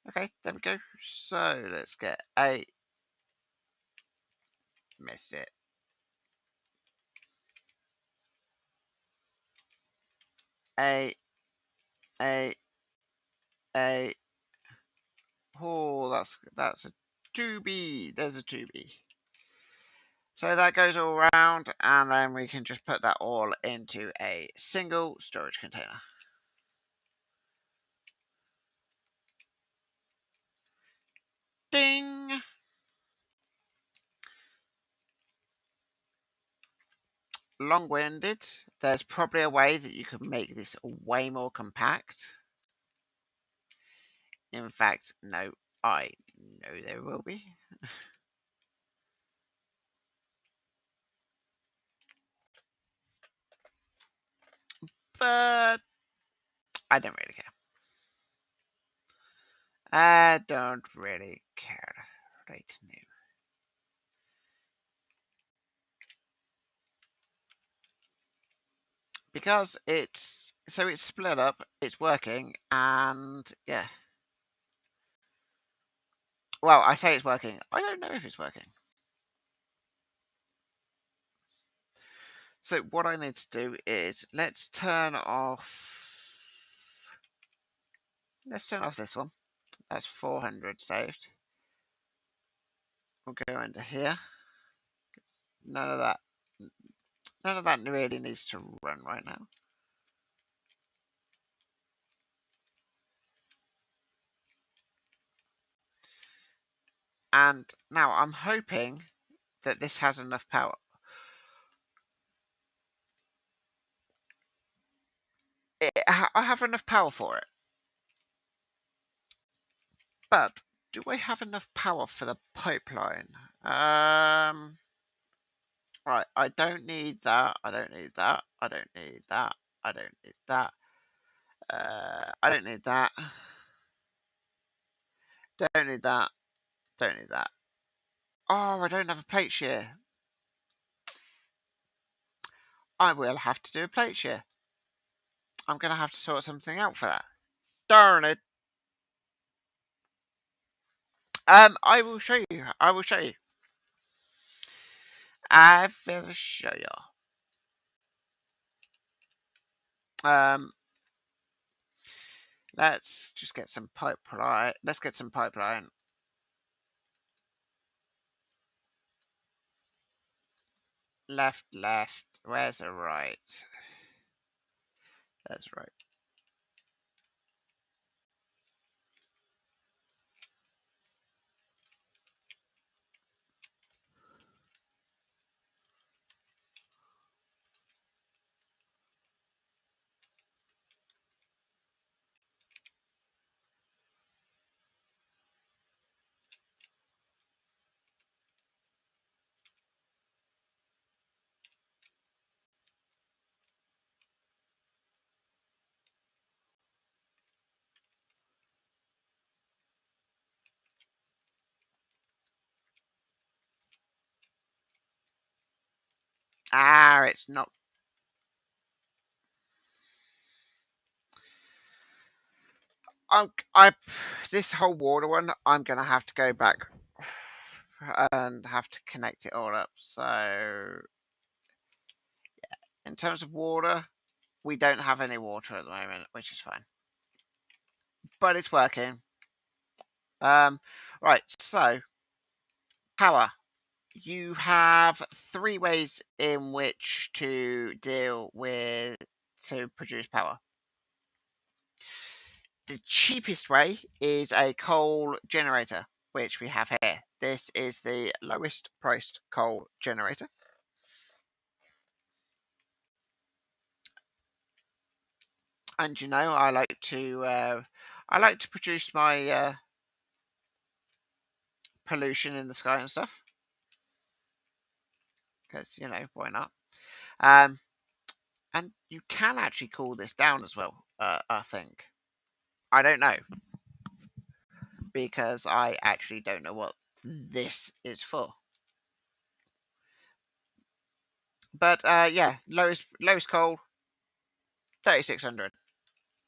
Okay, there we go. So let's get 8. Missed it. 8, 8, 8. Oh, that's a 2B. There's a 2B. So that goes all around, and then we can just put that all into a single storage container. Ding! Long-winded. There's probably a way that you can make this way more compact. In fact, no, I know there will be. But I don't really care. I don't really care right now. Because it's split up, it's working, and yeah. Well, I say it's working. I don't know if it's working. So what I need to do is let's turn off this one. That's 400 saved. We'll go into here. None of that really needs to run right now. And now I'm hoping that this has enough power. I have enough power for it. But do I have enough power for the pipeline? Right, I don't need that. I don't need that. I don't need that. I don't need that. I don't need that. Don't need that. Don't need that. Oh, I don't have a plate shear. I will have to do a plate shear. I'm going to have to sort something out for that. Darn it. I will show you. I will show you. I will show you. Let's just get some pipeline. Let's get some pipeline. Left, left. Where's the right? That's right. It's not. I this whole water one, I'm gonna have to go back and have to connect it all up. So in terms of water, we don't have any water at the moment, which is fine, but it's working. Right. So power. You have three ways in which to deal with to produce power. The cheapest way is a coal generator, which we have here. This is the lowest priced coal generator. And you know, I like to produce my pollution in the sky and stuff because you know why not? Um, and you can actually cool this down as well. I think I don't know because I actually don't know what this is for. But yeah, lowest coal 3600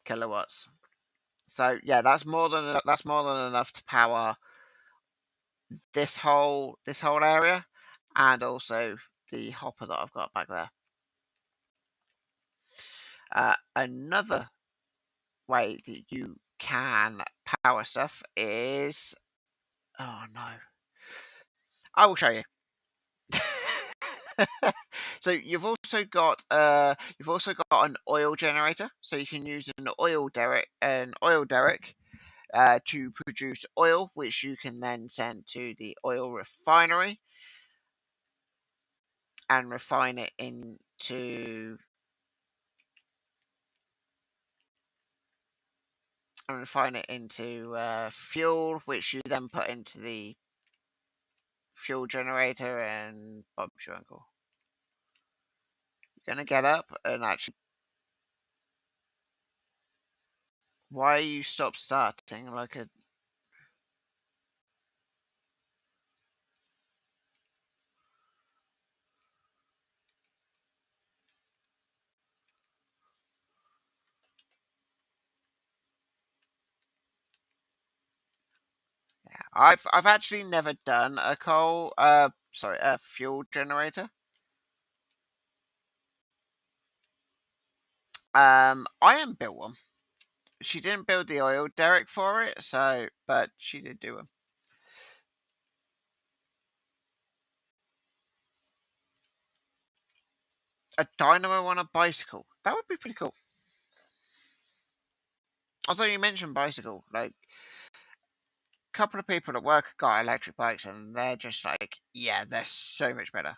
kilowatts. So yeah, that's more than enough to power this whole area, and also the hopper that I've got back there. Another way that you can power stuff is oh no, I will show you. So you've also got an oil generator, so you can use an oil derrick to produce oil, which you can then send to the oil refinery and refine it into fuel, which you then put into the fuel generator. And Bob's your uncle. You're gonna get up and actually. Why you stop starting like a? Yeah, I've actually never done a fuel generator. I am built one. She didn't build the oil derrick for it, but she did do them. A dynamo on a bicycle. That would be pretty cool. Although you mentioned bicycle, like a couple of people at work got electric bikes, and they're just like, yeah, they're so much better.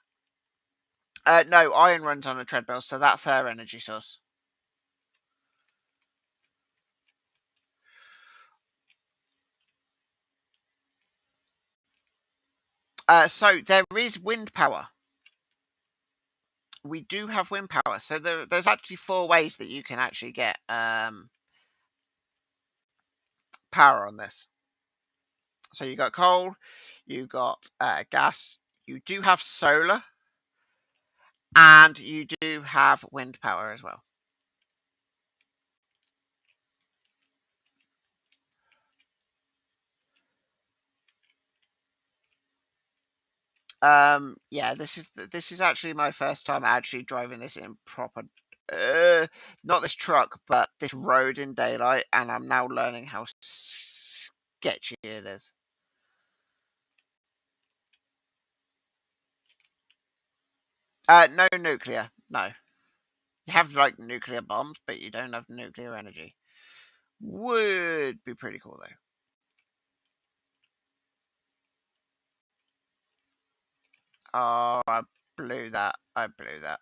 No, Iron runs on a treadmill, so that's her energy source. So there is wind power. We do have wind power. So there's actually four ways that you can actually get power on this. So you got coal, you got gas, you do have solar, and you do have wind power as well. Yeah, this is actually my first time actually driving this in proper, uh, not this truck, but this road in daylight, and I'm now learning how sketchy it is. No nuclear, no. You have like nuclear bombs, but you don't have nuclear energy. Would be pretty cool though. Oh, I blew that. I blew that.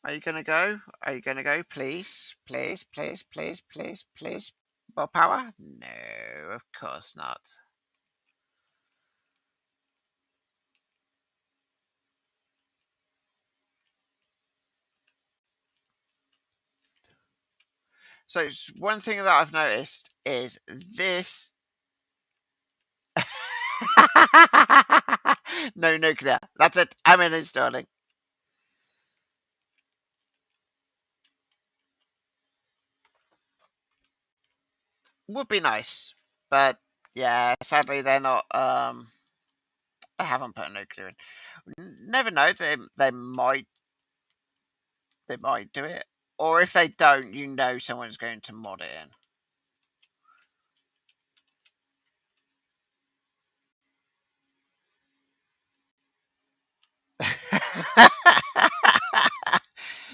Are you gonna go? Are you gonna go? Please, please, please, please, please, please. More power? No, of course not. So one thing that I've noticed is this. No nuclear. That's it. I'm uninstalling. Would be nice, but yeah, sadly they're not. I haven't put a nuclear in. Never know. They might do it, or if they don't, someone's going to mod it in.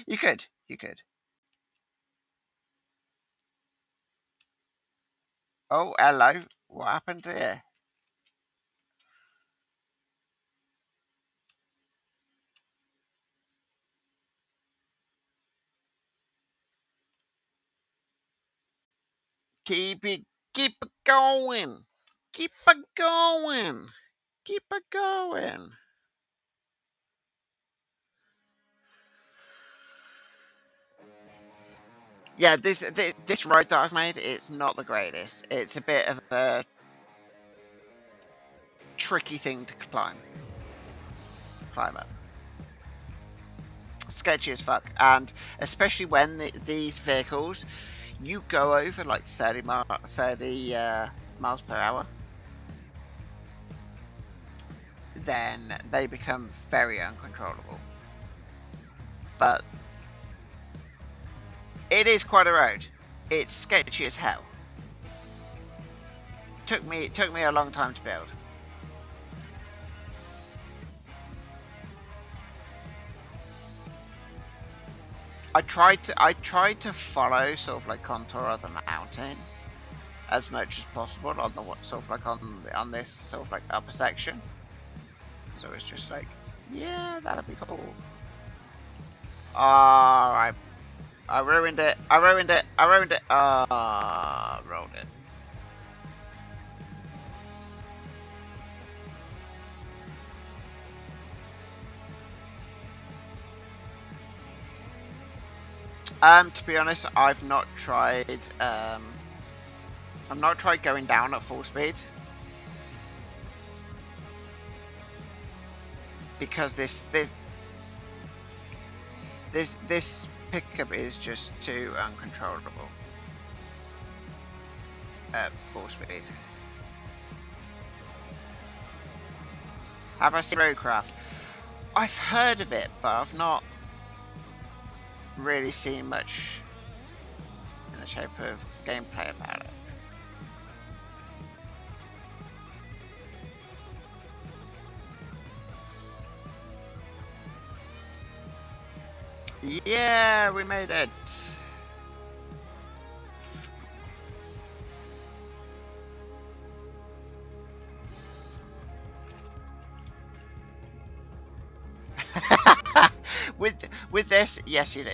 You could. You could. Oh, hello. What happened here? Keep it. Keep it going. Keep it going. Keep it going. Yeah, this road that I've made, it's not the greatest. It's a bit of a tricky thing to climb up. Sketchy as fuck, and especially when these vehicles, you go over like 30 miles per hour, then they become very uncontrollable. But it is quite a road. It's sketchy as hell. Took me a long time to build. I tried to follow sort of like contour of the mountain as much as possible on the sort of like on this sort of like upper section. So it's just like, yeah, that'd be cool. Alright, I ruined it. I ruined it. I ruined it. Rolled it. To be honest, I've not tried going down at full speed because this pickup is just too uncontrollable at full speed. Have I seen Roadcraft? I've heard of it, but I've not really seen much in the shape of gameplay about it. Yeah, we made it. with this, yes, you do.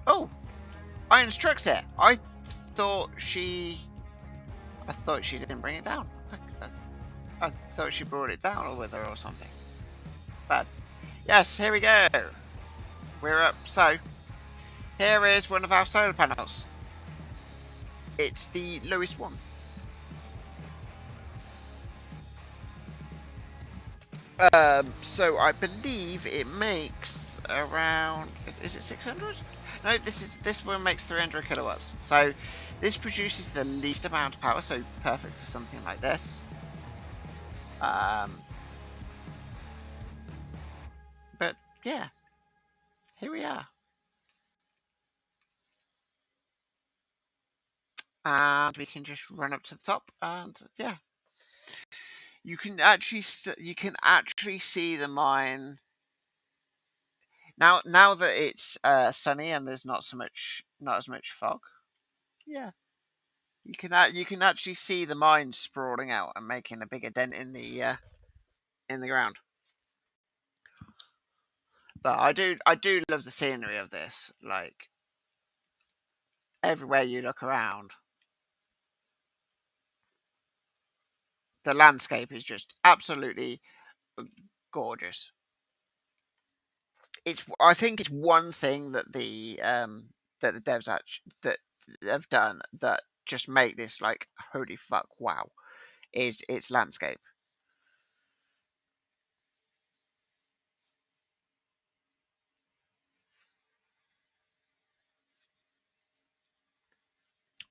Oh, Iron's truck's here. I thought she didn't bring it down. I thought she brought it down with her or something. But yes, here we go. We're up. So here is one of our solar panels. It's the lowest one. So I believe it makes around. Is it 600? No, this one makes 300 kilowatts. So this produces the least amount of power. So perfect for something like this. But yeah, here we are. And we can just run up to the top, and yeah, you can actually see the mine now. Now that it's sunny and there's not as much fog. Yeah, you can actually see the mine sprawling out and making a bigger dent in the ground. But I do love the scenery of this. Like everywhere you look around, the landscape is just absolutely gorgeous. I think it's one thing that the devs that have done that just make this like holy fuck wow is its landscape.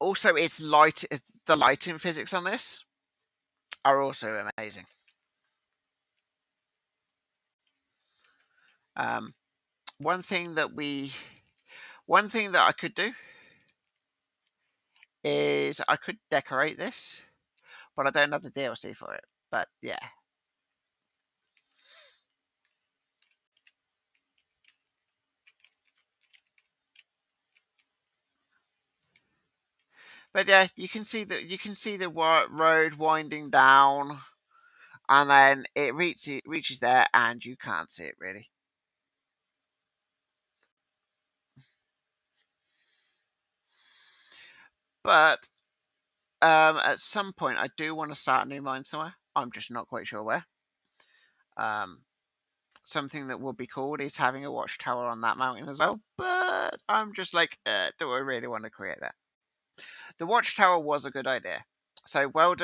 Also, the lighting physics on this are also amazing. Um, one thing that I could do is I could decorate this, but I don't have the DLC for it. But yeah, you can see the road winding down, and then it reaches there, and you can't see it really. But at some point, I do want to start a new mine somewhere. I'm just not quite sure where. Um, something that would be cool is having a watchtower on that mountain as well. But I'm just like, do I really want to create that? The watchtower was a good idea. So well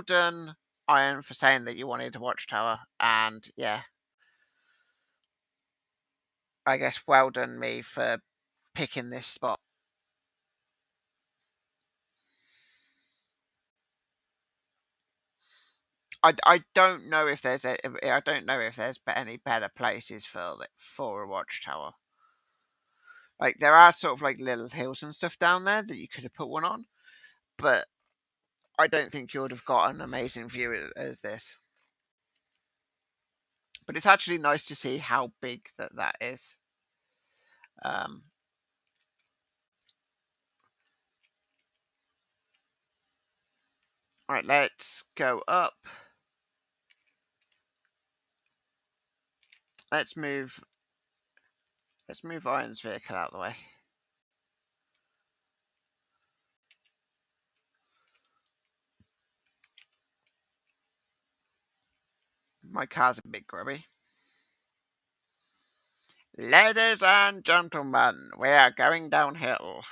done, Iron, for saying that you wanted a watchtower, and yeah, I guess well done me for picking this spot. I don't know if I don't know if there's any better places for a watchtower. Like there are sort of like little hills and stuff down there that you could have put one on, but I don't think you would have got an amazing view as this. But it's actually nice to see how big that is. Um, all right, let's go up. Let's move. Let's move Iron's vehicle out of the way. My car's a bit grubby. Ladies and gentlemen, we are going downhill.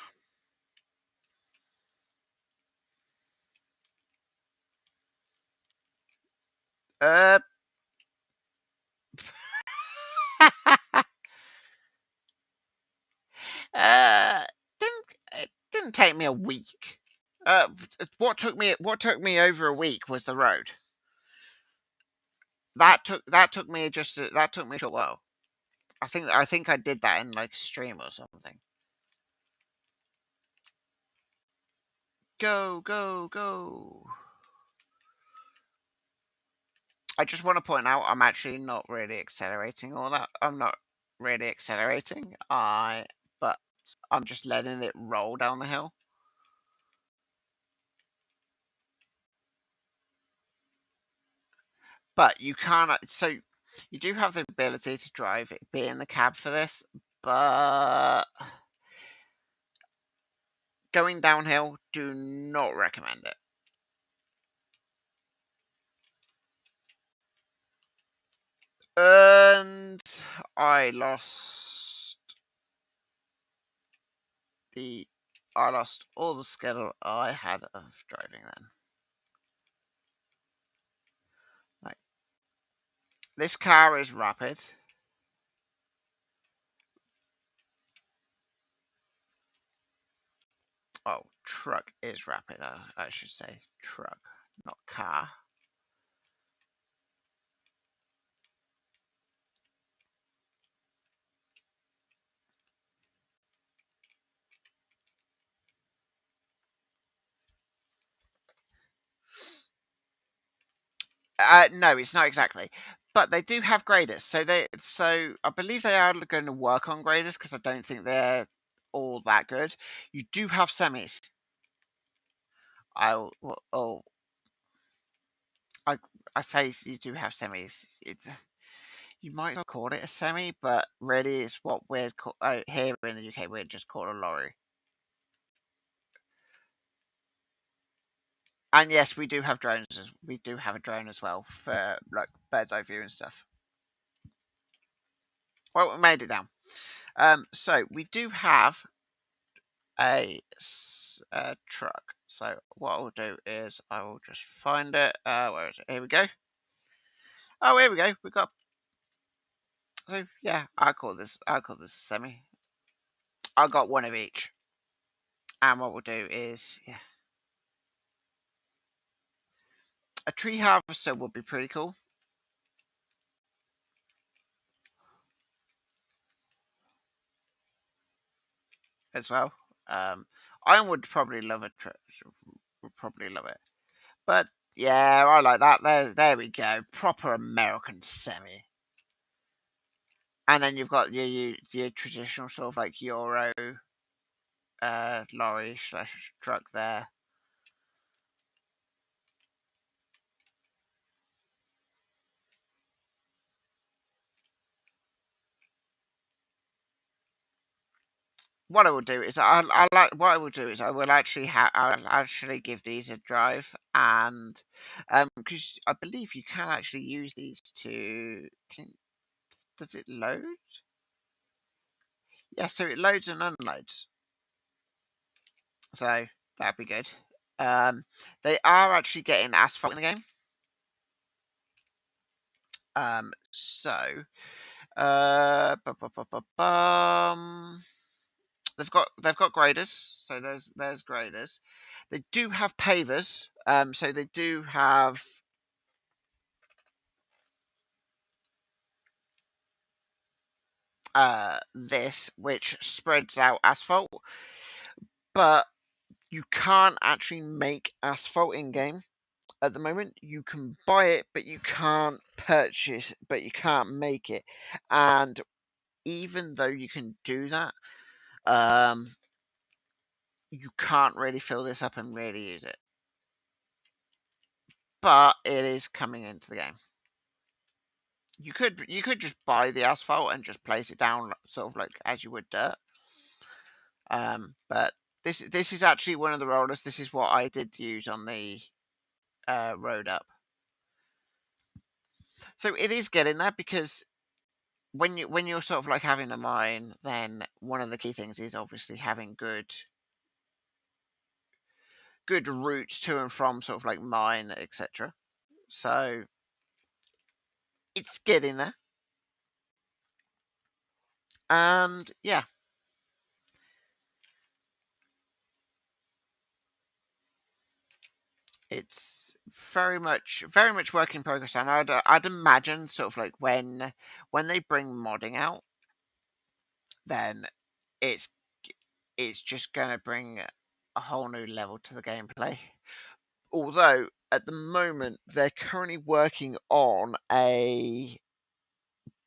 Uh, uh, it didn't take me a week. What took me over a week was the road. That took me a short while. I think I did that in like a stream or something. Go, go, go. I just want to point out I'm actually not really accelerating all that. I'm not really accelerating. But I'm just letting it roll down the hill. But you can't. So you do have the ability to drive it, be in the cab for this, but going downhill, do not recommend it. And I lost the I lost all the skill I had of driving then. Right. This car is rapid. Oh, truck is rapid. I should say truck, not car. No, it's not exactly. But they do have graders, so I believe they are going to work on graders because I don't think they're all that good. You do have semis. I oh I I say you do have semis. You might not call it a semi, but really it's what we're here in the UK we're just called a lorry. And yes, we do have drones. We do have a drone as well for like bird's eye view and stuff. Well, we made it down. So we do have a truck. So what I'll do is I will just find it. Where is it? Here we go. Oh, here we go. We got. So yeah, I call this semi. I got one of each. And what we'll do is, yeah, a tree harvester would be pretty cool as well. I would probably love would probably love it. But yeah, I like that. There we go. Proper American semi. And then you've got your traditional sort of like Euro lorry slash truck there. What I will do is I like what I will do is I will actually I'll actually give these a drive, and because I believe you can actually use these to does it load? Yeah, so it loads and unloads. So that'd be good. Um, they are actually getting asphalt in the game. So they've got graders. So there's graders. They do have pavers. So they do have this, which spreads out asphalt, but you can't actually make asphalt in game at the moment. You can buy it, but you can't purchase, but you can't make it. And even though you can do that, um, you can't really fill this up and really use it. But it is coming into the game. You could just buy the asphalt and just place it down, sort of like as you would dirt. But this is actually one of the rollers. This is what I did use on the road up. So it is getting there, because when you're sort of like having a mine, then one of the key things is obviously having good routes to and from sort of like mine, etc. So it's getting there, and yeah, it's very much work in progress. And I'd imagine sort of like when they bring modding out, then it's it's just going to bring a whole new level to the gameplay. Although at the moment they're currently working on a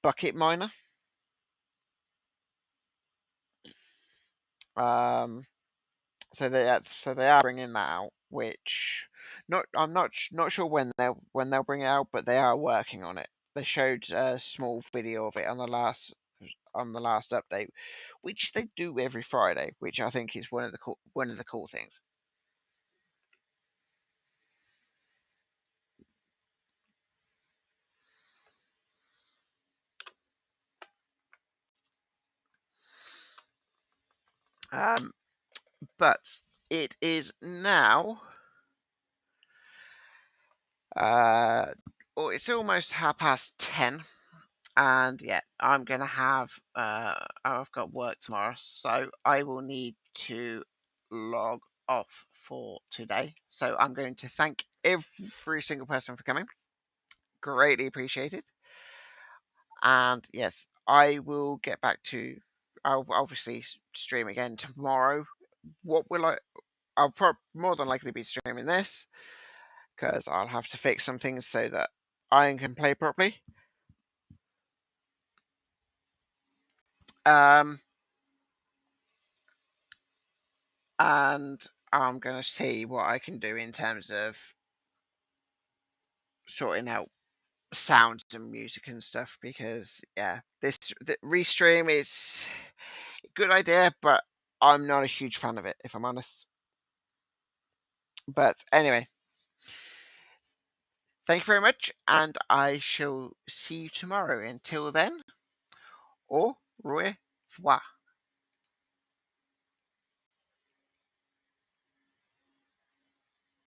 bucket miner. Um, so they are bringing that out, which I'm not sure when they'll bring it out, but they are working on it. They showed a small video of it on the last update, which they do every Friday, which I think is one of the cool things. Um, but it is now. Well, it's almost 10:30, and yeah, I've got work tomorrow, so I will need to log off for today. So I'm going to thank every single person for coming. Greatly appreciated. And yes, I will get back to. I'll obviously stream again tomorrow. What will I? I'll more than likely be streaming this, because I'll have to fix some things so that I can play properly. Um, and I'm going to see what I can do in terms of sorting out sounds and music and stuff, because yeah, the restream is a good idea, but I'm not a huge fan of it, if I'm honest. But anyway, thank you very much, and I shall see you tomorrow. Until then, au revoir.